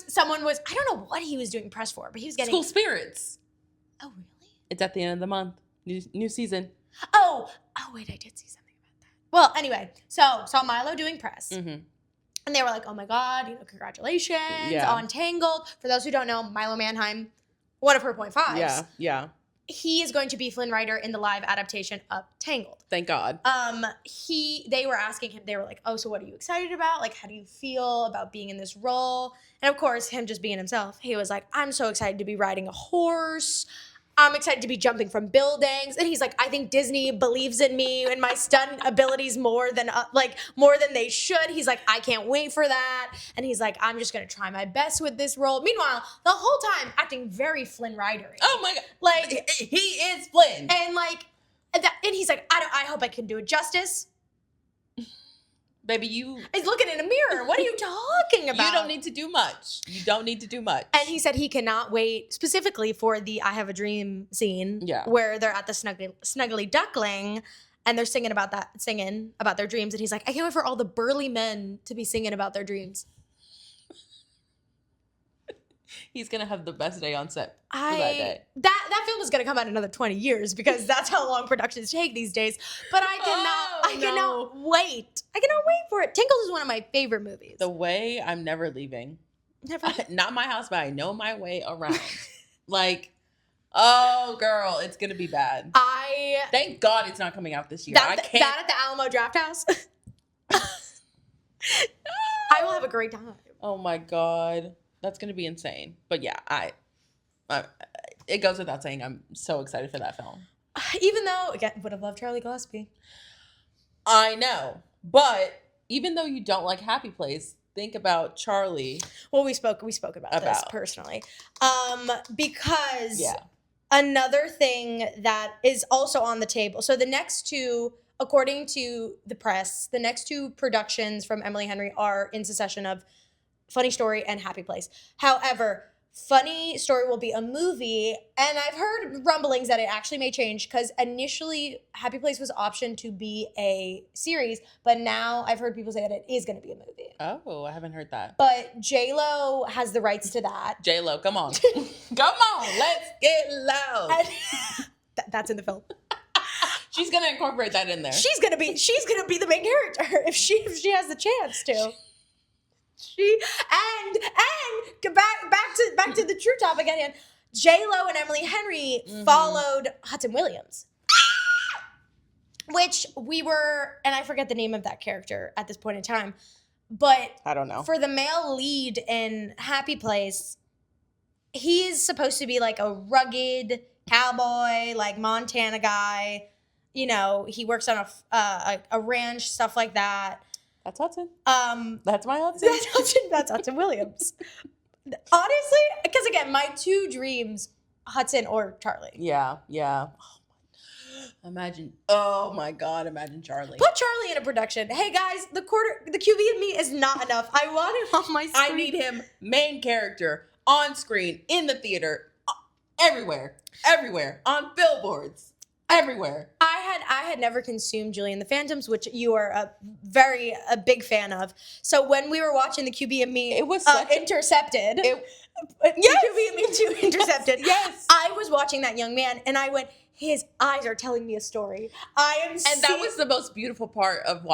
someone was. I don't know what he was doing press for, but he was getting School Spirits. Oh really? It's at the end of the month. New season. Oh wait, I did see something about that. Well, anyway, so saw Milo doing press. Mm-hmm. And they were like, oh my God, congratulations on Tangled. For those who don't know, Milo Manheim, one of her point fives. Yeah. He is going to be Flynn Rider in the live adaptation of Tangled. Thank God. They were asking him, they were like, oh, so what are you excited about? Like, how do you feel about being in this role? And of course, him just being himself, he was like, I'm so excited to be riding a horse. I'm excited to be jumping from buildings. And he's like, I think Disney believes in me and my stunt abilities more than they should. He's like, I can't wait for that. And he's like, I'm just going to try my best with this role. Meanwhile, the whole time acting very Flynn Rider-y. Oh my God. Like, he is Flynn. And like, and he's like, I hope I can do it justice. Baby, you... He's looking in a mirror. What are you talking about? You don't need to do much. And he said he cannot wait specifically for the I Have a Dream scene where they're at the Snuggly Duckling and they're singing about their dreams. And he's like, I can't wait for all the burly men to be singing about their dreams. He's going to have the best day on set for that day. That film is going to come out in another 20 years because that's how long productions take these days. But I cannot wait. I cannot wait for it. Tangled is one of my favorite movies. The Way, I'm never leaving. Not my house, but I know my way around. Like, oh, girl, it's going to be bad. Thank God it's not coming out this year. That at the Alamo Draft House. I will have a great time. Oh, my God. That's going to be insane. But yeah, it goes without saying, I'm so excited for that film. Even though, again, would have loved Charlie Gillespie. I know. But even though you don't like Happy Place, think about Charlie. Well, we spoke about this personally. Because another thing that is also on the table. So the next two, according to the press, the next two productions from Emily Henry are in succession of Funny Story and Happy Place. However, Funny Story will be a movie, and I've heard rumblings that it actually may change because initially Happy Place was optioned to be a series, but now I've heard people say that it is going to be a movie. Oh, I haven't heard that. But J-Lo has the rights to that. J-Lo, come on. Come on, let's get loud. And that's in the film. She's gonna incorporate that in there. She's gonna be the main character if she has the chance to. She and back to the true topic at hand. J-Lo and Emily Henry followed Hudson Williams, which we were, and I forget the name of that character at this point in time, but I don't know. For the male lead in Happy Place, he is supposed to be like a rugged cowboy, like Montana guy. You know, he works on a ranch, stuff like that. That's Hudson. That's my Hudson. That's Hudson Williams. Honestly, because again, my two dreams, Hudson or Charlie. Yeah. Imagine, oh my God, imagine Charlie. Put Charlie in a production. Hey guys, the QB and me is not enough. I want him on my screen. I need him main character on screen, in the theater, everywhere, on billboards. Everywhere. I had never consumed Julie and the Phantoms, which you are a big fan of. So when we were watching the QB and Me, it was Intercepted. Yes. QB and Me 2 Intercepted. Yes. I was watching that young man and I went, his eyes are telling me a story. That was the most beautiful part of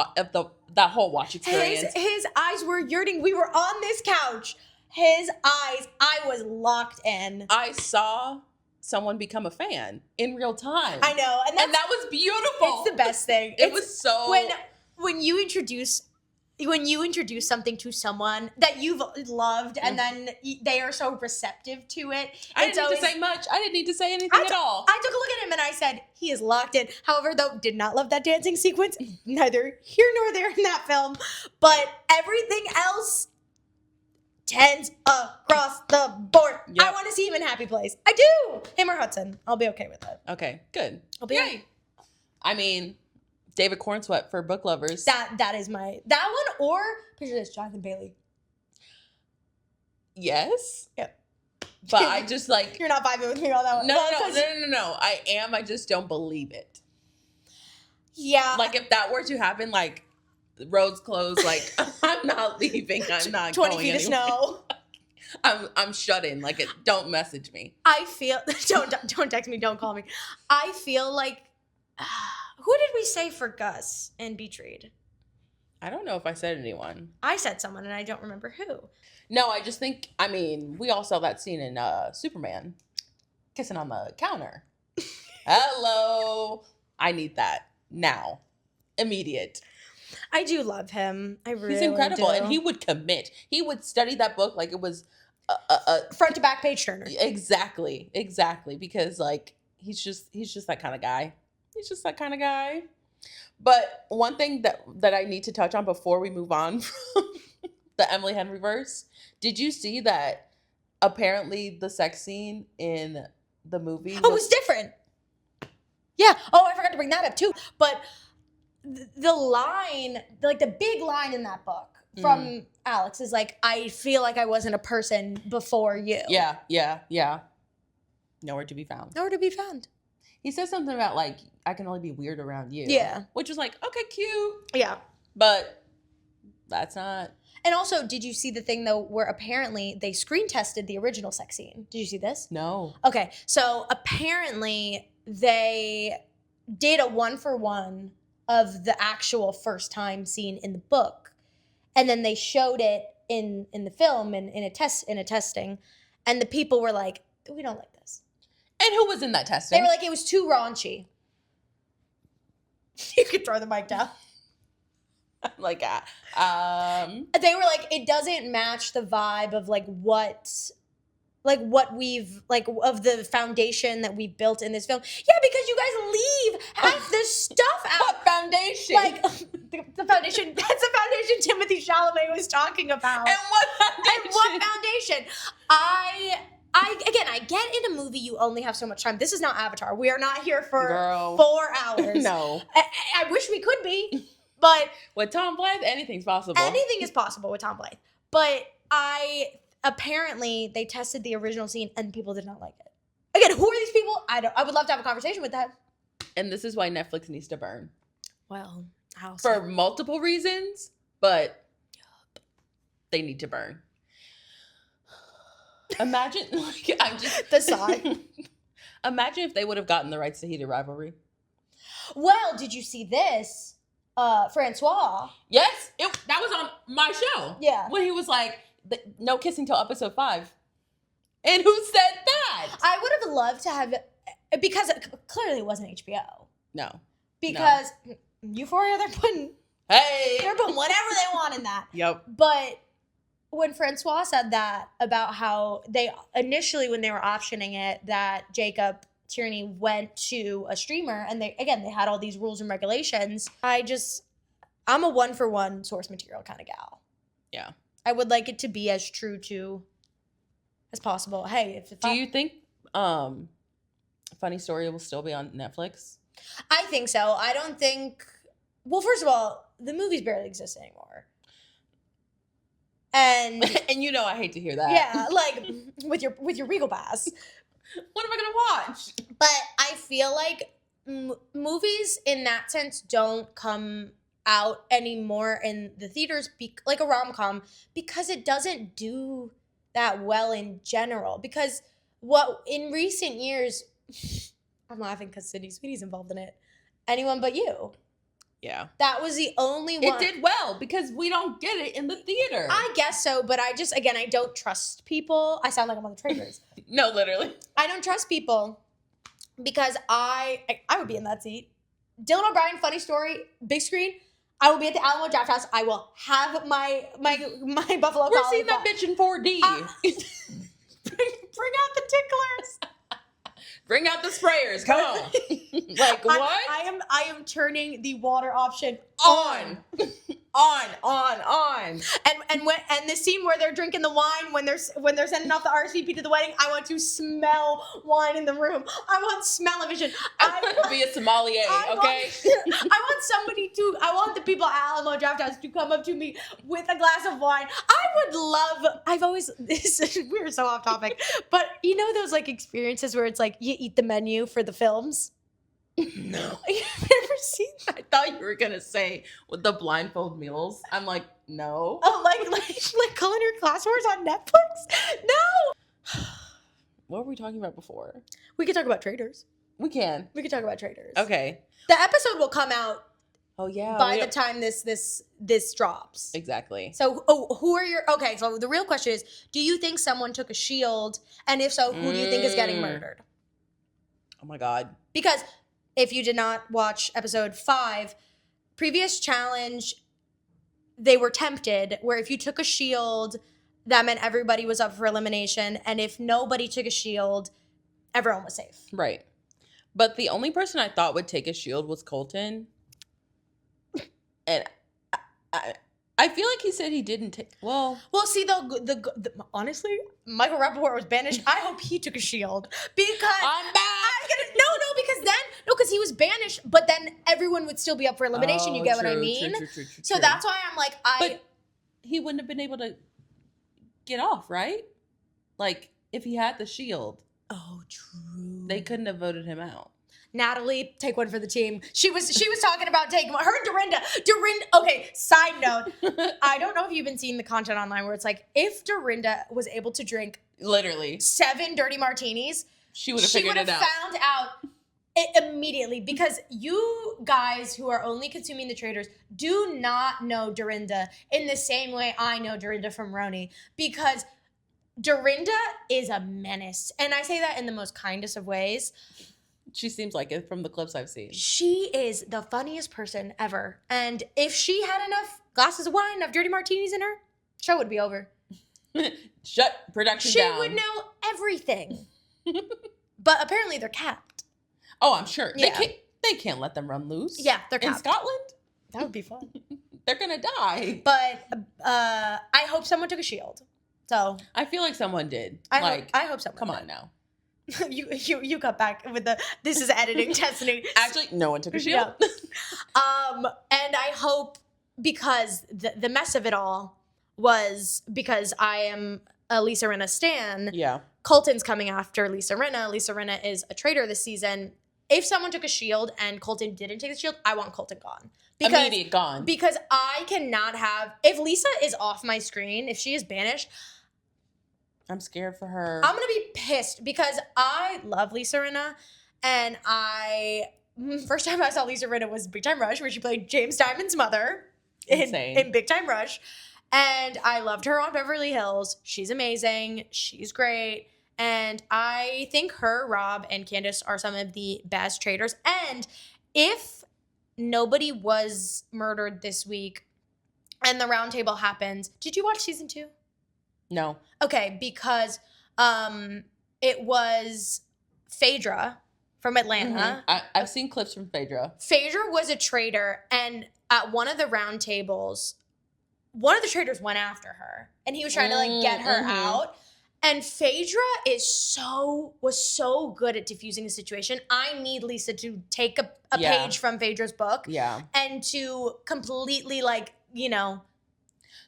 that whole watch experience. His eyes were yearning. We were on this couch. His eyes, I was locked in. I saw someone become a fan in real time. I know. And that was beautiful. It's the best thing. It was so... When you introduce something to someone that you've loved and then they are so receptive to it. I didn't need to say much. I didn't need to say anything at all. I took a look at him and I said, he is locked in. However, though, did not love that dancing sequence. Neither here nor there in that film. But everything else... 10s across the board. Yep. I want to see him in Happy Place. I do. Him or Hudson. I'll be okay with it. Okay, good. I'll be okay. I mean, David Cornsweet for book lovers. That is that one, or picture this, Jonathan Bailey. Yes. Yep. But I just like... You're not vibing with me on that one. No. I am. I just don't believe it. Yeah. Like if that were to happen, like... The roads closed, like I'm not leaving. I'm not 20 going feet anywhere. of snow. I'm shut in. Like don't message me. I feel don't text me. Don't call me. I feel like who did we say for Gus and Beach Read? I don't know if I said anyone. I said someone and I don't remember who. No, I just think. I mean, we all saw that scene in Superman, kissing on the counter. Hello, I need that now, immediate. I do love him. I really do. He's incredible. And he would commit. He would study that book like it was front to back page turner. Exactly. Because like he's just that kind of guy. He's just that kind of guy. But one thing that I need to touch on before we move on from the Emily Henry verse, did you see that apparently the sex scene in the movie it was different. Yeah. Oh, I forgot to bring that up too. But the line, like the big line in that book from Alex is like, I feel like I wasn't a person before you. Yeah. Nowhere to be found. He says something about like, I can only be weird around you. Yeah. Which was like, okay, cute. Yeah. But that's not. And also, did you see the thing though where apparently they screen tested the original sex scene? Did you see this? No. Okay. So apparently they did a 1-for-1 of the actual first time scene in the book, and then they showed it in the film and in a testing, and the people were like, we don't like this. And who was in that testing? They were like, it was too raunchy. You could throw the mic down. Like they were like, it doesn't match the vibe of what we've like of the foundation that we've built in this film. Yeah, because you guys leave half the stuff out. What foundation? Like the foundation. That's the foundation Timothy Chalamet was talking about. And what foundation? I get in a movie you only have so much time. This is not Avatar. We are not here for 4 hours. No. I wish we could be, but with Tom Blyth, anything's possible. Anything is possible with Tom Blyth. But I apparently they tested the original scene and people did not like it. Again, who are these people? I would love to have a conversation with them. And this is why Netflix needs to burn. Well, how for multiple reasons, but they need to burn. Imagine, like, I'm just the sigh. Imagine if they would have gotten the rights to Heated Rivalry. Well, did you see this? Francois. Yes, that was on my show. Yeah. When he was like, no kissing till episode 5. And who said that? I would have loved to have, because it clearly wasn't HBO. No. Because Euphoria, they're putting whatever they want in that. Yep. But when Francois said that about how they initially, when they were optioning it, that Jacob Tierney went to a streamer and they had all these rules and regulations. I'm a 1-for-1 source material kind of gal. Yeah. I would like it to be as true to as possible. Hey, do you think Funny Story will still be on Netflix? I think so. I don't think, well, first of all, the movies barely exist anymore. And and you know I hate to hear that. Yeah, like with your Regal Pass. What am I gonna watch? But I feel like movies in that sense don't come out anymore in the theaters, like a rom-com, because it doesn't do that well in general. Because what in recent years, I'm laughing because Sydney Sweeney's involved in it. Anyone But You. Yeah. That was the only one. It did well because we don't get it in the theater. I guess so, but I don't trust people. I sound like I'm on the Traitors. No, literally. I don't trust people because I would be in that seat. Dylan O'Brien, Funny Story, big screen. I will be at the Alamo Draft House. I will have my Buffalo. We're seeing that bitch in 4D. Bring out the ticklers. Bring out the sprayers. Come on. Like what? I am turning the water option on. And the scene where they're drinking the wine when they're sending off the RSVP to the wedding, I want to smell wine in the room. I want smell-o-vision. I want to be a sommelier, okay? I want the people at Alamo Draft House to come up to me with a glass of wine. We're so off topic, but you know those like experiences where it's like you eat the menu for the films? No. You've never seen that? I thought you were gonna say with the blindfold meals. I'm like, no. Oh, like Culinary Class Wars on Netflix? No. What were we talking about before? We could talk about Traitors. We can. We could talk about Traitors. Okay. The episode will come out. Oh yeah. By the time this drops. Exactly. So, who are your? Okay, so the real question is: do you think someone took a shield, and if so, who do you think is getting murdered? Oh my God. Because if you did not watch episode 5, previous challenge, they were tempted where if you took a shield, that meant everybody was up for elimination. And if nobody took a shield, everyone was safe. Right. But the only person I thought would take a shield was Colton. And I feel like he said he didn't take. Well, see, the honestly, Michael Rappaport was banished. I hope he took a shield because I'm back. Because he was banished, but then everyone would still be up for elimination. You get what I mean? True. So that's why I'm like, But he wouldn't have been able to get off, right? Like if he had the shield. Oh, true. They couldn't have voted him out. Natalie, take one for the team. She was talking about taking one. Her and Dorinda. Okay, side note. I don't know if you've been seeing the content online where it's like, if Dorinda was able to drink literally 7 dirty martinis, she would have figured it out. Found out it immediately, because you guys who are only consuming the Traitors do not know Dorinda in the same way I know Dorinda from Roni, because Dorinda is a menace. And I say that in the most kindest of ways. She seems like it from the clips I've seen. She is the funniest person ever. And if she had enough glasses of wine, enough dirty martinis in her, show would be over. Shut production down. She would know everything. But apparently they're capped. Oh, I'm sure. Yeah. They can't let them run loose. Yeah, they're capped. In Scotland? That would be fun. They're going to die. But I hope someone took a shield. So I feel like someone did. I hope someone Come did. on now. you got back with this is editing testing. Actually, no one took a shield. Yeah. And I hope, because the mess of it all was because I am a Lisa Rinna stan. Yeah. Colton's coming after Lisa Rinna. Lisa Rinna is a traitor this season. If someone took a shield and Colton didn't take the shield, I want Colton gone. Immediate gone. Because I cannot have, if Lisa is off my screen, if she is banished, I'm scared for her. I'm going to be pissed because I love Lisa Rinna. And first time I saw Lisa Rinna was Big Time Rush, where she played James Diamond's mother in Big Time Rush. And I loved her on Beverly Hills. She's amazing. She's great. And I think her, Rob, and Candace are some of the best traders. And if nobody was murdered this week and the round table happens, did you watch season 2? No. Okay, because it was Phaedra from Atlanta. Mm-hmm. I've seen clips from Phaedra. Phaedra was a traitor, and at one of the round tables, one of the traders went after her, and he was trying to get her out. And Phaedra was so good at diffusing the situation. I need Lisa to take a page from Phaedra's book, and to completely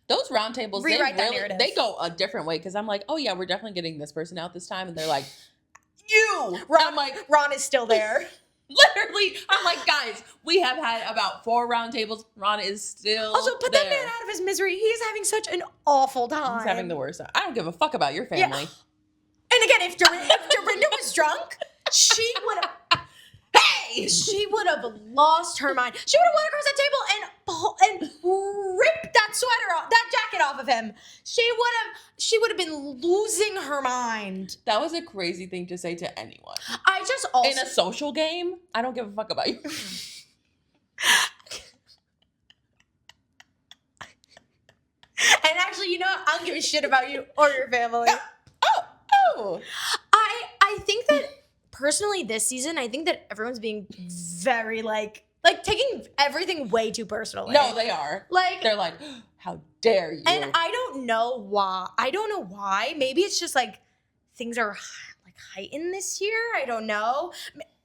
those roundtables, narrative. They go a different way, because I'm like, oh yeah, we're definitely getting this person out this time, and they're like, Ron is still there. Literally, I'm like, guys, we have had about 4 roundtables. Ron is still also put there. that man out of his misery. He's having such an awful time. He's having the worst time. I don't give a fuck about your family. Yeah. And again, if Dorinda was drunk, she would have. She would have lost her mind. She would have went across that table and ripped that jacket off of him. She would have been losing her mind. That was a crazy thing to say to anyone. I just also in a social game, I don't give a fuck about you. And actually, you know what? I don't give a shit about you or your family. Oh. I think that personally this season, I think that everyone's being very taking everything way too personally. No, they are. They're like, how dare you? And I don't know why. Maybe it's just things are heightened this year. I don't know.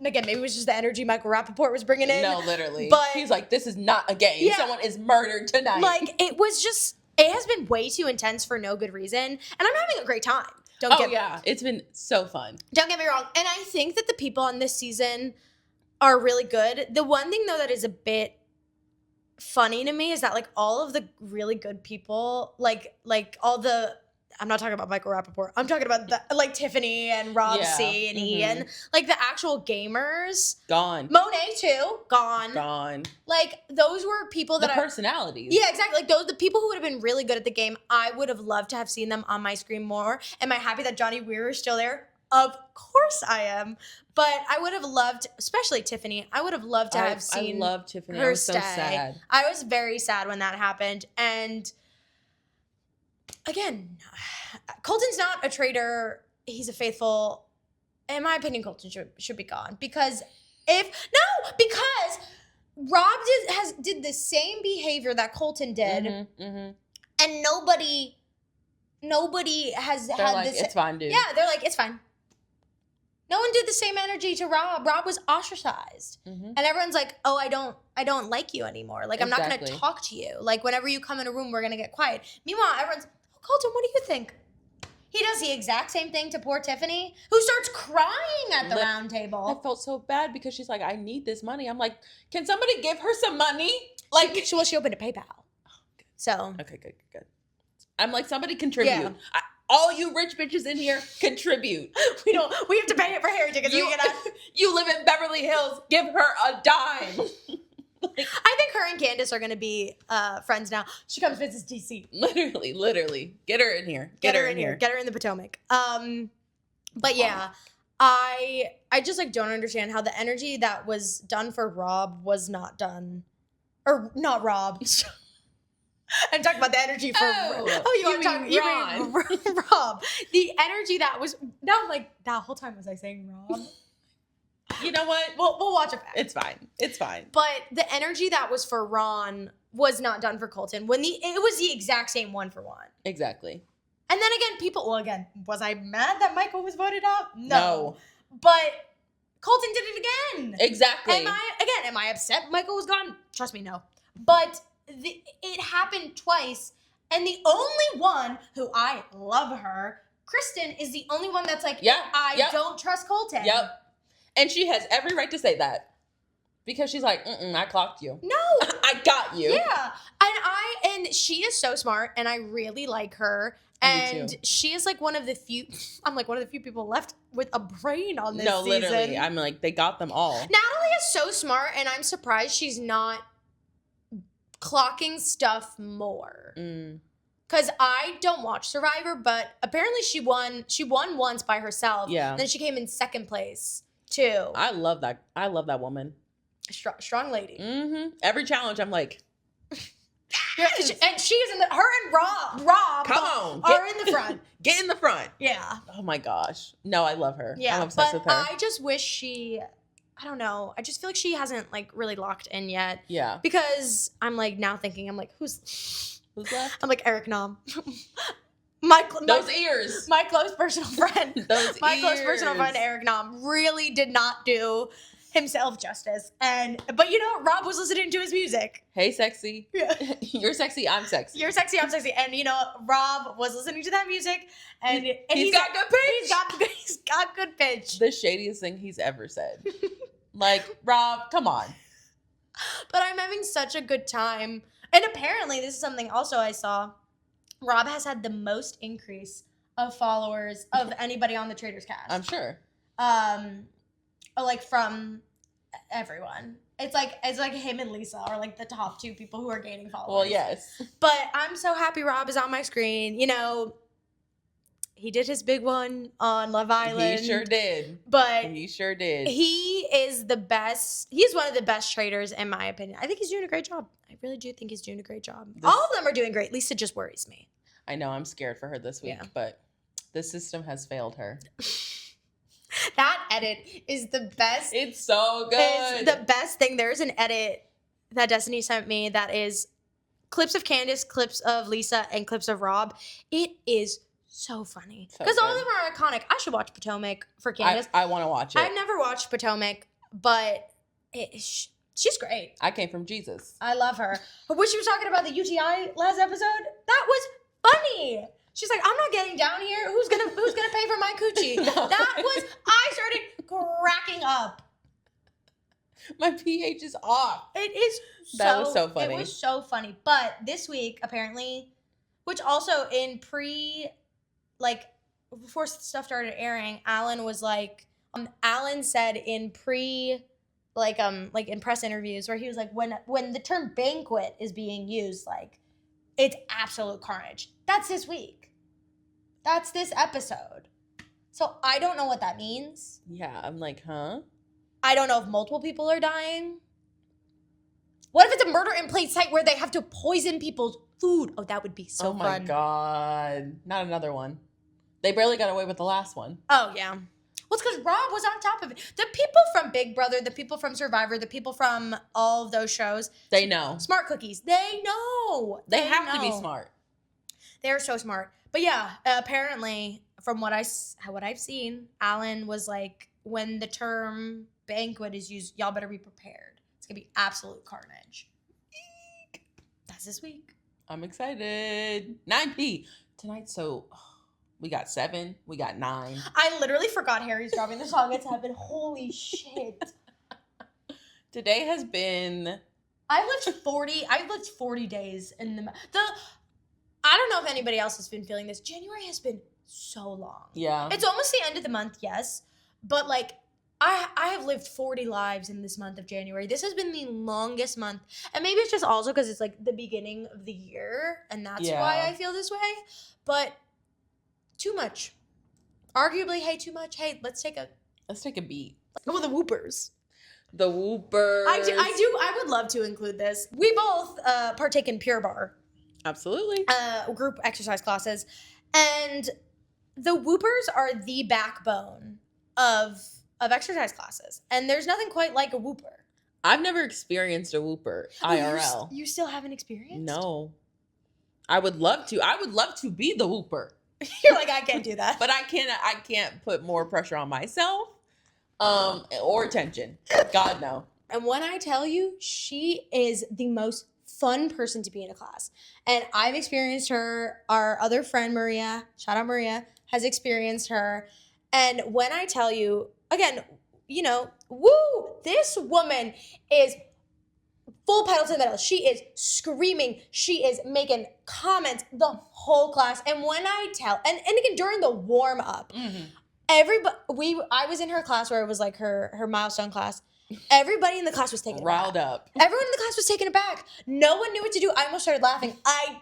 Again, maybe it was just the energy Michael Rappaport was bringing in. No, literally. But he's like, this is not a game. Yeah. Someone is murdered tonight. It has been way too intense for no good reason. And I'm having a great time. It's been so fun. Don't get me wrong. And I think that the people on this season are really good. The one thing, though, that is a bit funny to me is that, all of the really good people, I'm not talking about Michael Rappaport. I'm talking about Tiffany and Rob C and Ian. The actual gamers. Gone. Monet, too. Gone. Those were people that personalities. Yeah, exactly. The people who would have been really good at the game, I would have loved to have seen them on my screen more. Am I happy that Johnny Weir is still there? Of course I am. But I would have loved, especially Tiffany, I would have loved to have seen I love Tiffany. her I was so stay. sad. I was very sad when that happened. And again, Colton's not a traitor. He's a faithful. In my opinion, Colton should be gone. Because Rob did the same behavior that Colton did. And nobody has they're had this. It's fine, dude. Yeah, they're like, it's fine. No one did the same energy to Rob. Rob was ostracized. And everyone's like, oh, I don't like you anymore. I'm not going to talk to you. Whenever you come in a room, we're going to get quiet. Meanwhile, everyone's, oh, Colton, what do you think? He does the exact same thing to poor Tiffany, who starts crying at the round table. I felt so bad because she's like, I need this money. I'm like, can somebody give her some money? She opened a PayPal. So. Okay, good. I'm like, somebody contribute. Yeah. All you rich bitches in here, contribute. We have to pay it for Harry tickets. You live in Beverly Hills. Give her a dime. I think her and Candace are going to be friends now. She comes visits DC. Literally. Get her in here. Get her in here. Get her in the Potomac. But yeah, I just don't understand how the energy that was done for Rob was not done. Or not Rob. I'm talking about the energy for you mean Rob. The energy that was that whole time was I saying Rob? You know what? We'll watch it back. It's fine. But the energy that was for Ron was not done for Colton. It was the exact same 1-for-1. Exactly. And then again, was I mad that Michael was voted out? No. But Colton did it again. Exactly. Am I upset Michael was gone? Trust me, no. But it happened twice, And the only one who I love her, Kristen, is the only one that's like, I don't trust Colton. Yep. And she has every right to say that. Because she's like, I clocked you. No. I got you. Yeah. And she is so smart, and I really like her. And she is like one of the few people left with a brain on this season. No, literally. I'm like, they got them all. Natalie is so smart, and I'm surprised she's not clocking stuff more. Because I don't watch Survivor, but apparently she won once by herself. Yeah. Then she came in second place, too. I love that woman. Strong lady. Every challenge, I'm like... and she is her and Rob come on, are in the front. Get in the front. Yeah. Oh my gosh. No, I love her. Yeah, I'm obsessed with her. I just wish I don't know. I just feel like she hasn't like really locked in yet. Yeah. Because I'm like now thinking, I'm like, who's left? I'm like Eric Nam. Those ears. My close personal friend. My close personal friend Eric Nam really did not do himself justice. But you know, Rob was listening to his music. Hey, sexy. Yeah. You're sexy, I'm sexy. You're sexy, I'm sexy. And you know, Rob was listening to that music, and he's got good pitch. He's got good pitch. The shadiest thing he's ever said. Like, Rob, come on. But I'm having such a good time. And apparently, this is something also I saw. Rob has had the most increase of followers of anybody on the Traders cast. I'm sure. Like from everyone. It's like him and Lisa are like the top two people who are gaining followers. Well, yes. But I'm so happy Rob is on my screen. You know, he did his big one on Love Island. He sure did. But he sure did. He is the best. He's one of the best traders in my opinion. I think he's doing a great job. I really do think he's doing a great job. All of them are doing great. Lisa just worries me. I know. I'm scared for her this week, but the system has failed her. That edit is the best. It's so good. It's the best thing. There's an edit that Destiny sent me that is clips of Candace, clips of Lisa, and clips of Rob. It is so funny. Because all of them are iconic. I should watch Potomac for Candace. I want to watch it. I've never watched Potomac, but she's great. I came from Jesus. I love her. But when she was talking about the UTI last episode, that was funny. She's like, I'm not getting down here. Who's gonna pay for my coochie? No. I started cracking up. My pH is off. It is that was so funny. It was so funny. But this week, apparently, which also in before stuff started airing, Alan was like, Alan said in in press interviews where he was like, when the term banquet is being used, like, it's absolute carnage. That's this week. That's this episode. So I don't know what that means. Yeah, I'm like, huh? I don't know if multiple people are dying. What if it's a murder in plain sight where they have to poison people's food? Oh, that would be so fun. Oh my God. Not another one. They barely got away with the last one. Oh, yeah. Well, it's because Rob was on top of it. The people from Big Brother, the people from Survivor, the people from all of those shows. They know. Smart cookies. They know. They have to be smart. They're so smart. But yeah, apparently, from what I've seen, Alan was like, when the term banquet is used, y'all better be prepared. It's going to be absolute carnage. Eek. That's this week. I'm excited. 9p. Tonight, so we got 7. We got 9. I literally forgot Harry's dropping the song at 7. Holy shit. Today has been... I've lived 40 days in the... I don't know if anybody else has been feeling this. January has been so long. Yeah. It's almost the end of the month, yes. But like, I have lived 40 lives in this month of January. This has been the longest month. And maybe it's just also because it's like the beginning of the year. And that's why I feel this way. But too much. Arguably, hey, too much. Hey, let's take a beat. Oh, the whoopers. The whoopers. I would love to include this. We both partake in Pure Barre. Absolutely. Group exercise classes. And the whoopers are the backbone of exercise classes. And there's nothing quite like a whooper. I've never experienced a whooper IRL. You still haven't experienced? No. I would love to. I would love to be the whooper. You're like, I can't do that. But I can't put more pressure on myself or attention. God, no. And when I tell you, she is the most fun person to be in a class. And I've experienced her. Our other friend, Maria, shout out Maria, has experienced her. And when I tell you, again, you know, woo, this woman is full pedal to the metal. She is screaming. She is making comments the whole class. And when I tell, and again, during the warm up, I was in her class where it was like her milestone class. Everybody in the class was taken riled aback. up. Everyone in the class was taken aback. No one knew what to do. I almost started laughing.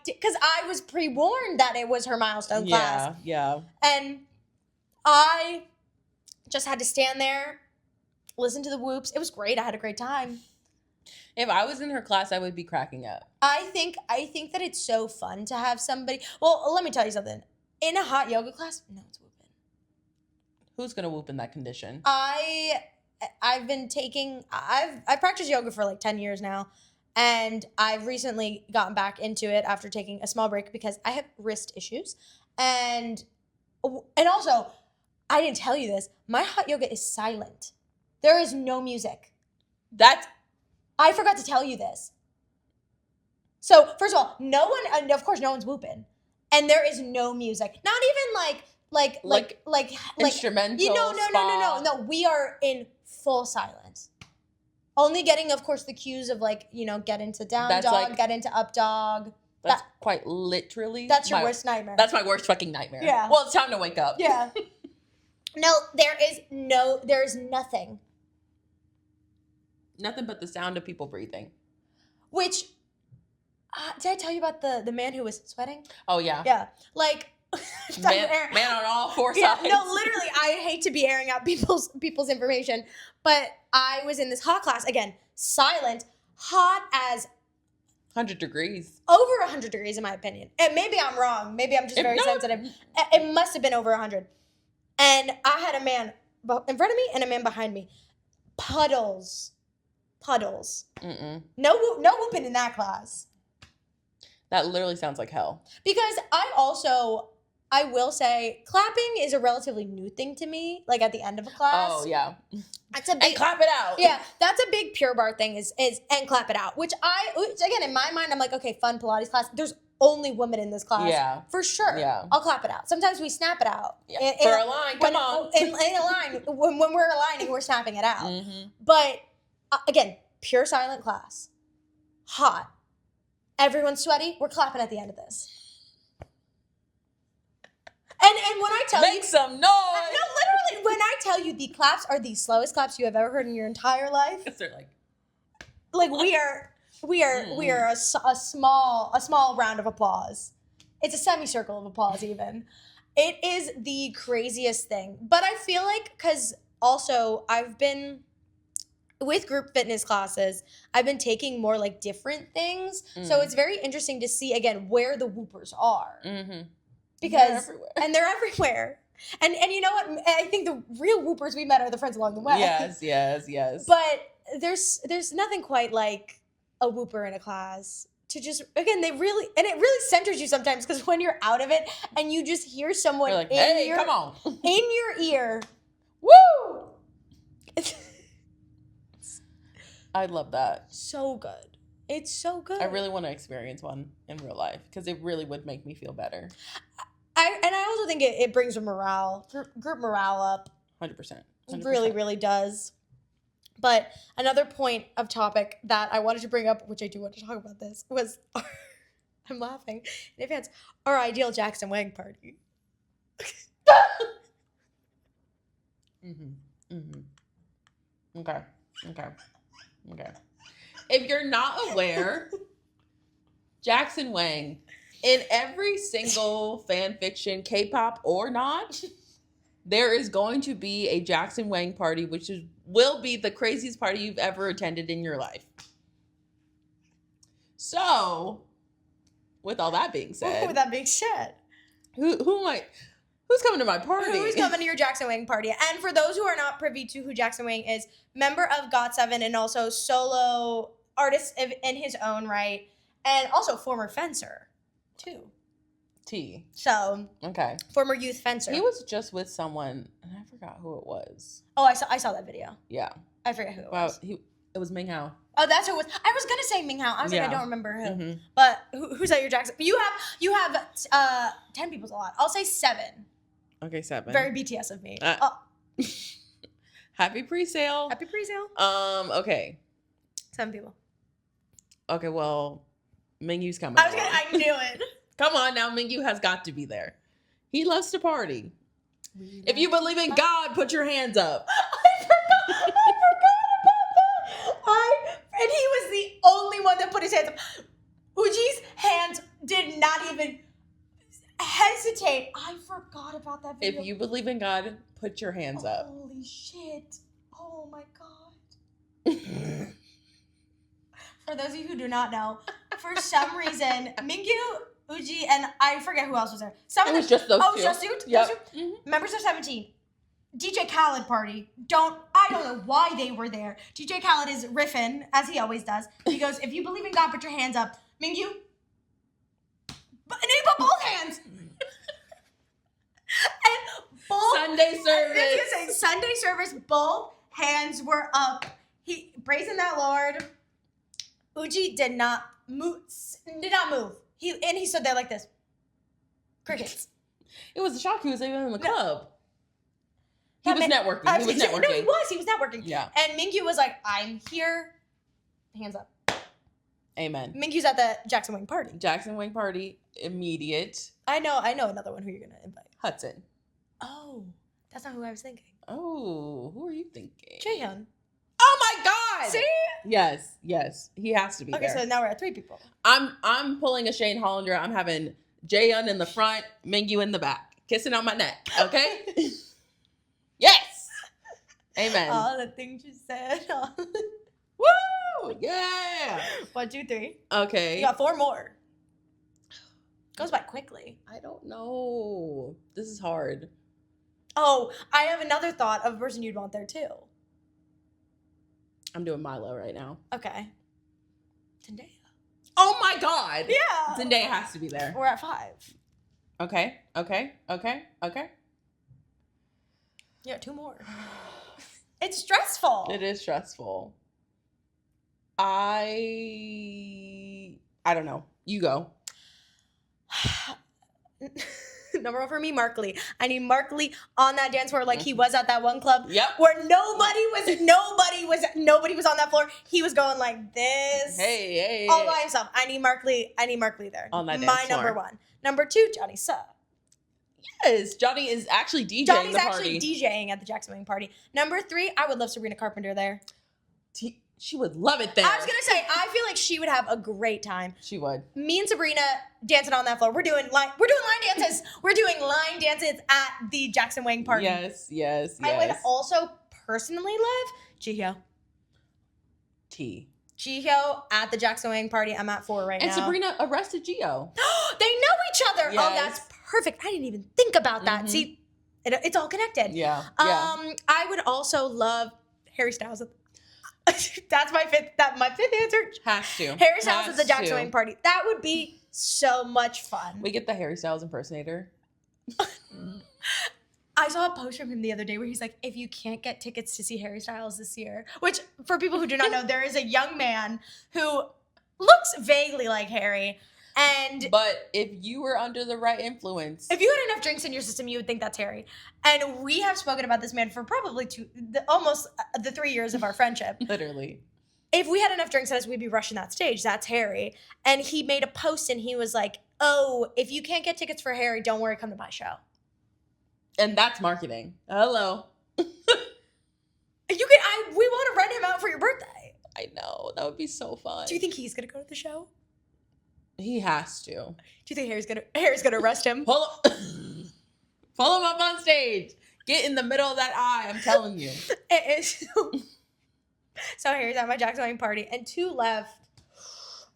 Because I was pre-warned that it was her milestone class. Yeah. And I just had to stand there, listen to the whoops. It was great. I had a great time. If I was in her class, I would be cracking up. I think that it's so fun to have somebody. Well, let me tell you something. In a hot yoga class, no one's whooping. Who's gonna whoop in that condition? I've practiced yoga for like 10 years now, and I've recently gotten back into it after taking a small break because I have wrist issues. And also, I didn't tell you this, my hot yoga is silent. There is no music. I forgot to tell you this. So, first of all, of course, no one's whooping. And there is no music. Not even like instrumental. No. We are in full silence. Only getting, of course, the cues of like, you know, get into down dog, get into up dog. That's quite literally. That's your worst nightmare. That's my worst fucking nightmare. Yeah. Well, it's time to wake up. Yeah. No, there is nothing. Nothing but the sound of people breathing. Which, did I tell you about the man who was sweating? Oh, yeah. Yeah. Like, man on all four sides. Yeah, no, literally, I hate to be airing out people's information, but I was in this hot class, again, silent, hot as 100 degrees. Over 100 degrees, in my opinion. And maybe I'm wrong. Maybe I'm just very sensitive. It must have been over 100. And I had a man in front of me and a man behind me. Puddles. Mm-mm. No whooping in that class. That literally sounds like hell. Because I will say, clapping is a relatively new thing to me, like at the end of a class. Oh, yeah. That's a big, and clap it out. Yeah, that's a big Pure Barre thing is and clap it out. Which again, in my mind, I'm like, okay, fun Pilates class. There's only women in this class. Yeah. For sure. Yeah. I'll clap it out. Sometimes we snap it out. Yeah. For a line, come on. In a line, when we're aligning, we're snapping it out. Mm-hmm. But, again, pure silent class. Hot. Everyone's sweaty. We're clapping at the end of this. And when I tell you... Make some noise! No, literally, when I tell you the claps are the slowest claps you have ever heard in your entire life. They're like... Like, we are a small round of applause. It's a semicircle of applause, even. It is the craziest thing. But I feel like, because also I've been... With group fitness classes, I've been taking more like different things. So it's very interesting to see, again, where the whoopers are. Mm-hmm. Because they're everywhere. And you know what? I think the real whoopers we met are the friends along the way. Yes. But there's nothing quite like a whooper in a class to just, again, it really centers you sometimes because when you're out of it and you just hear someone like, hey, come on. In your ear. Woo! I love that. So good. It's so good. I really want to experience one in real life because it really would make me feel better. I also think it brings group morale up. 100%. It really, really does. But another point of topic that I wanted to bring up, which I do want to talk about this, was I'm laughing in advance. Our ideal Jackson Wang party. Okay. If you're not aware, Jackson Wang, in every single fan fiction, K-pop or not, there is going to be a Jackson Wang party, which will be the craziest party you've ever attended in your life. So, with all that being said, who's coming to my party? Who's coming to your Jackson Wang party? And for those who are not privy to who Jackson Wang is, member of GOT7 and also solo artist in his own right, and also former fencer, too. So, okay. Former youth fencer. He was just with someone, and I forgot who it was. Oh, I saw that video. Yeah. I forget who it was. It was Ming Hao. Oh, that's who it was. I was gonna say Ming Hao. I was like, Yeah. I don't remember who. Mhm. But who's at your Jackson? You have 10 people's a lot. I'll say 7. Okay, 7. Very BTS of me. Happy pre-sale. Happy pre-sale. Okay. 7 people. Okay, well, Mingyu's coming. I knew it. Come on now, Mingyu has got to be there. He loves to party. If you believe in God, put your hands up. I forgot about that. And he was the only one that put his hands up. Uji's hands did not even hesitate. I forgot about that video. If you believe in God, put your hands up. Holy shit. Oh my God. For those of you who do not know, for some reason, Mingyu, Uji, and I forget who else was there. It was just those two. Just you? Yep. Those two? Members of 17. DJ Khaled party. I don't know why they were there. DJ Khaled is riffing, as he always does. He goes, if you believe in God, put your hands up. Mingyu, and he put both hands. And both Sunday service. I was gonna say, Sunday service, both hands were up. He praising that Lord. Uji did not move. He stood there like this. Crickets. It was a shock he was even in the club. He That was man- networking. I He was gonna say, networking. No, he was networking. Yeah. And Mingyu was like, I'm here. Hands up. Amen. Mingyu's at the Jackson Wing party. Jackson Wing party, immediate. I know another one who you're gonna invite. Hudson. Oh, that's not who I was thinking. Oh, who are you thinking? Jaehyun. Oh my God! See? Yes. He has to be Okay, there. so now we're at 3 people. I'm pulling a Shane Hollander. I'm having Jaehyun in the front, Mingyu in the back, kissing on my neck. Okay. Yes. Amen. All the things you said. Woo! Yeah. 1, 2, 3. Okay. You got 4 more. Goes by quickly. I don't know. This is hard. Oh, I have another thought of a person you'd want there too. I'm doing Milo right now. Okay. Zendaya. Oh my God. Yeah. Zendaya has to be there. We're at 5. Okay. You got 2 more. It's stressful. It is stressful. I don't know. You go. Number 1 for me, Mark Lee. I need Mark Lee on that dance floor like he was at that one club. Yep. Where nobody was on that floor. He was going like this. Hey. All by himself. I need Mark Lee there. On that dance My floor. number 1. Number 2, Johnny Suh. Yes, Johnny is actually DJing Johnny's the party. actually DJing at the Jackson Wing party. Number 3, I would love Sabrina Carpenter there. She would love it there. I was gonna say, I feel like she would have a great time. She would. Me and Sabrina dancing on that floor. We're doing line dances. We're doing line dances at the Jackson Wing party. Yes. I would also personally love Jihyo. Jihyo at the Jackson Wing party. I'm at 4 right now. And Sabrina arrested Gio. They know each other. Yes. Oh, that's perfect. I didn't even think about that. Mhm. See, it's all connected. Yeah. I would also love Harry Styles. That's my 5th answer. Has to. Harry Styles at the Has Jackson to. Wing party. That would be so much fun. We get the Harry Styles impersonator. I saw a post from him the other day where he's like, if you can't get tickets to see Harry Styles this year, which for people who do not know, there is a young man who looks vaguely like Harry. And But if you were under the right influence, if you had enough drinks in your system, you would think that's Harry. And we have spoken about this man for probably almost the 3 years of our friendship. literally. If we had enough drinks in us, we'd be rushing that stage. That's Harry. And he made a post and he was like, oh, if you can't get tickets for Harry, don't worry, come to my show. And that's marketing. Hello. We want to rent him out for your birthday. I know. That would be so fun. Do you think he's gonna go to the show? He has to. Do you think Harry's gonna arrest him? Pull him up on stage. Get in the middle of that eye. I'm telling you. It is. So Harry's at my Jackson Wing party, and 2 left.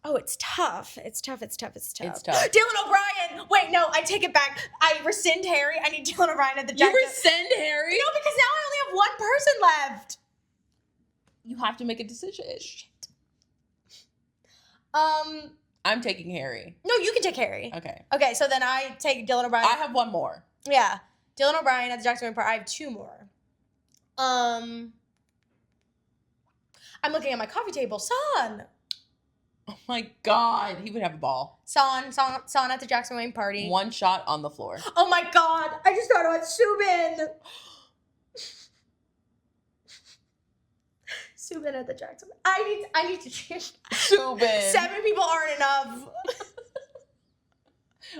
Oh, it's tough. It's tough. It's tough. Dylan O'Brien. Wait, no, I take it back. I rescind Harry. I need Dylan O'Brien at the Jackson. You rescind Harry? No, because now I only have 1 person left. You have to make a decision. Shit. I'm taking Harry. No, you can take Harry. Okay. Okay, so then I take Dylan O'Brien. I have 1 more. Yeah, Dylan O'Brien at the Jackson Wing party. I have 2 more. I'm looking at my coffee table. Son. Oh my God. He would have a ball. Son at the Jackson Wayne party. One shot on the floor. Oh my God. I just thought about Subin. Subin at the Jackson. I need to change. Subin. 7 people aren't enough.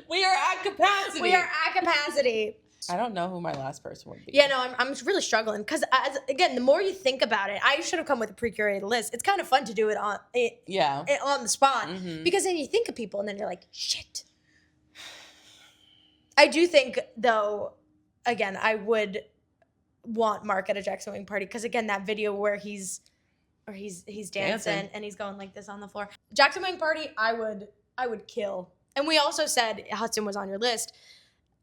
We are at capacity. We are at capacity. I don't know who my last person would be. Yeah, no, I'm really struggling because, again, the more you think about it, I should have come with a pre-curated list. It's kind of fun to do it on the spot because then you think of people and then you're like, shit. I do think, though, again, I would want Mark at a Jackson Wing party because, again, that video where he's dancing and he's going like this on the floor. Jackson Wing party, I would kill. And we also said Hudson was on your list.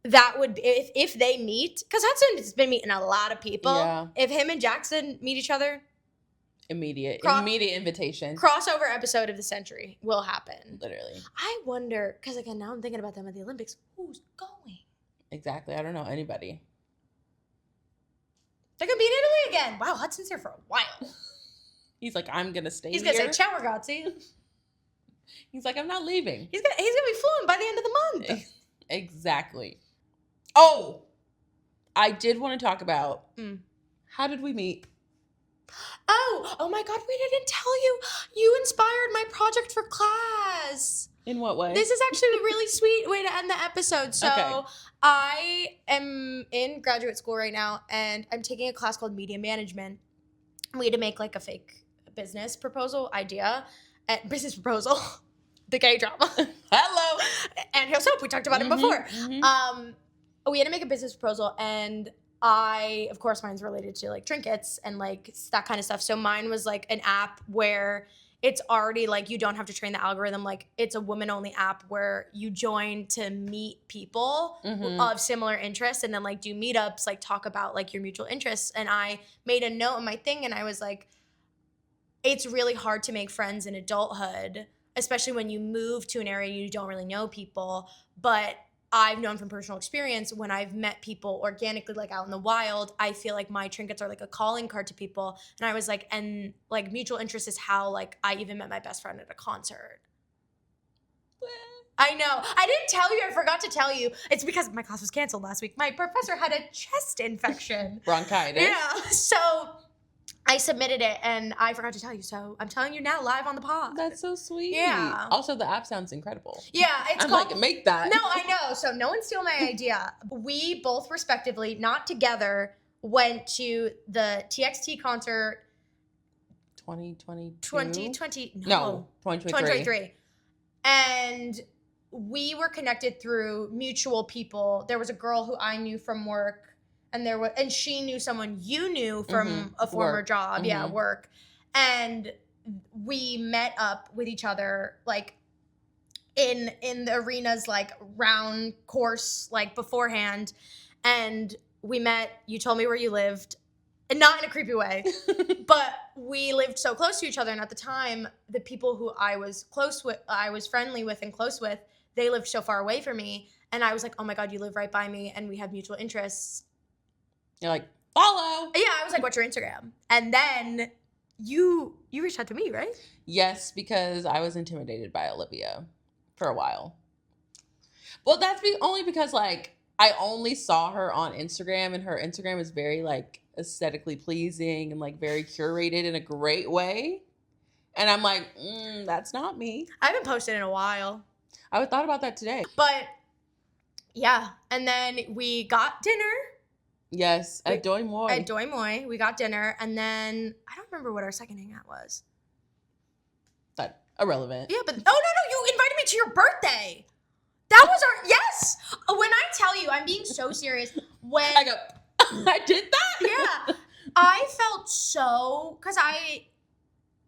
That would be, if they meet, because Hudson has been meeting a lot of people. Yeah. If him and Jackson meet each other, immediate invitation. Crossover episode of the century will happen. Literally. I wonder, because again, now I'm thinking about them at the Olympics. Who's going? Exactly. I don't know anybody. They're gonna be in Italy again. Wow, Hudson's here for a while. He's like, I'm gonna stay. He's gonna say ciao ragazzi. He's like, I'm not leaving. He's gonna be fluent by the end of the month. Exactly. Oh, I did want to talk about how did we meet? Oh my God, we didn't tell you. You inspired my project for class. In what way? This is actually a really sweet way to end the episode. So okay. I am in graduate school right now, and I'm taking a class called Media Management. We had to make like a fake business proposal idea. Business proposal. The gay drama. Hello. And Hill Soap. We talked about it before. We had to make a business proposal, and of course, mine's related to like trinkets and like that kind of stuff. So mine was like an app where it's already like you don't have to train the algorithm. Like it's a women-only app where you join to meet people of similar interests and then like do meetups, like talk about like your mutual interests. And I made a note in my thing, and I was like, it's really hard to make friends in adulthood, especially when you move to an area you don't really know people. But I've known from personal experience when I've met people organically, like out in the wild, I feel like my trinkets are like a calling card to people. And I was like, and like mutual interest is how like I even met my best friend at a concert. I know. I didn't tell you. I forgot to tell you. It's because my class was canceled last week. My professor had a chest infection. Bronchitis. Yeah. So I submitted it and I forgot to tell you. So I'm telling you now live on the pod. That's so sweet. Yeah. Also, the app sounds incredible. Yeah. It's I'm called, like, make that. No, I know. So no one steal my idea. We both respectively, not together, went to the TXT concert. 2022? 2020. No, 2023. And we were connected through mutual people. There was a girl who I knew from work. And she knew someone you knew from a former job, work. And we met up with each other like in the arenas, like round course, like beforehand. And we met, you told me where you lived, and not in a creepy way, but we lived so close to each other. And at the time, the people who I was friendly with and close with, they lived so far away from me. And I was like, oh my God, you live right by me and we have mutual interests. You're like, follow. Yeah, I was like, what's your Instagram? And then you reached out to me, right? Yes, because I was intimidated by Olivia for a while. Well, that's only because like I only saw her on Instagram, and her Instagram is very like aesthetically pleasing and like very curated in a great way. And I'm like, that's not me. I haven't posted in a while. I thought about that today. But yeah, and then we got dinner. Yes, at Doi Moi. At Doi Moi, we got dinner, and then I don't remember what our second hangout was. But irrelevant. Yeah, but no, you invited me to your birthday. That was yes. When I tell you, I'm being so serious. When I go, I did that. Yeah, I felt so because I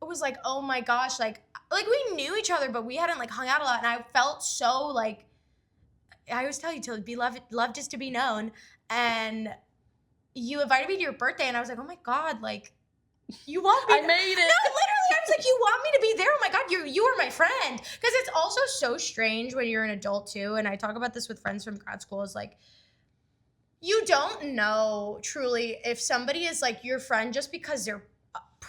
was like, oh my gosh, like we knew each other, but we hadn't like hung out a lot, and I felt so like I always tell you to be loved is to be known, and you invited me to your birthday, and I was like, oh my God, like, you want me I made it. No, literally, I was like, you want me to be there? Oh my God, you are my friend. Because it's also so strange when you're an adult too, and I talk about this with friends from grad school, is like, you don't know truly if somebody is like your friend just because they're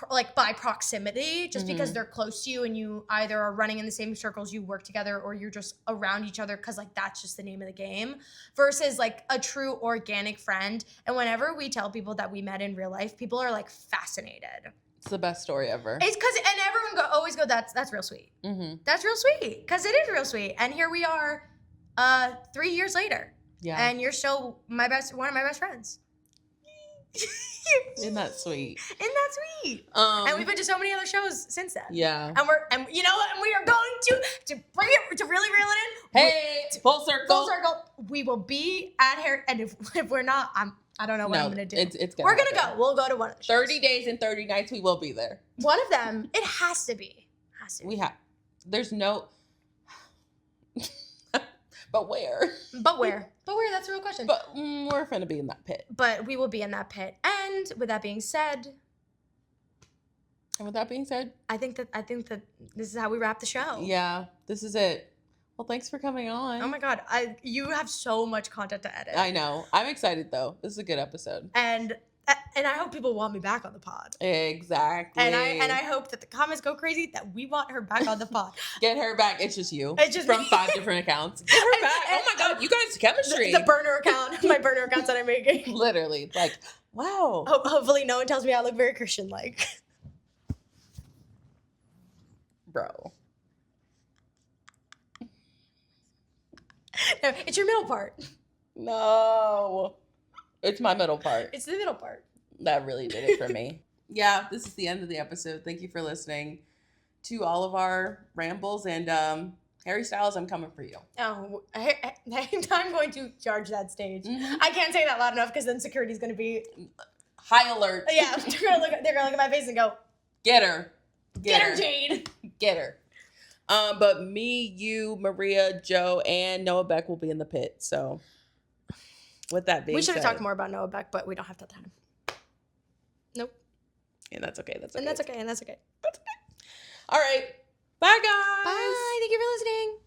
like by proximity, just because Mhm. they're close to you and you either are running in the same circles, you work together, or you're just around each other because like that's just the name of the game, versus like a true organic friend. And whenever we tell people that we met in real life, people are like fascinated. It's the best story ever. It's because, and everyone always go, that's real sweet. Mm-hmm. That's real sweet, because it is real sweet. And here we are 3 years later. Yeah. And you're still one of my best friends. Isn't that sweet? Isn't that sweet? And we've been to so many other shows since then. Yeah. And you know what? And we are going to bring it, to really reel it in. Hey, full circle. Full circle. We will be at Harry, and if we're not, I don't know what I'm gonna do. It's We're gonna go. We'll go to one of the shows. 30 days and 30 nights. We will be there. One of them. It has to be. We have. There's no. But where? But where? That's a real question. But we're gonna be in that pit. But we will be in that pit. And with that being said, I think that this is how we wrap the show. Yeah, this is it. Well, thanks for coming on. Oh my God, you have so much content to edit. I know. I'm excited though. This is a good episode. And I hope people want me back on the pod. Exactly. And I hope that the comments go crazy that we want her back on the pod. Get her back. It's just you. It's just from me. 5 different accounts. Get her back. Oh my God, you guys' chemistry. The burner account, my burner accounts that I'm making. Literally, like, wow. Hopefully, no one tells me I look very Christian-like. Bro. No, it's your middle part. No. It's my middle part. It's the middle part. That really did it for me. Yeah, this is the end of the episode. Thank you for listening to all of our rambles. And Harry Styles, I'm coming for you. Oh, I'm going to charge that stage. Mm-hmm. I can't say that loud enough because then security's going to be... High alert. Yeah, they're going to look at my face and go, Get her. Get her, Jade. Get her. But me, you, Maria, Joe, and Noah Beck will be in the pit. So, with that being said, we should have talked more about Noah Beck, but we don't have that time. Nope. And that's okay. And that's okay. All right. Bye, guys. Bye. Thank you for listening.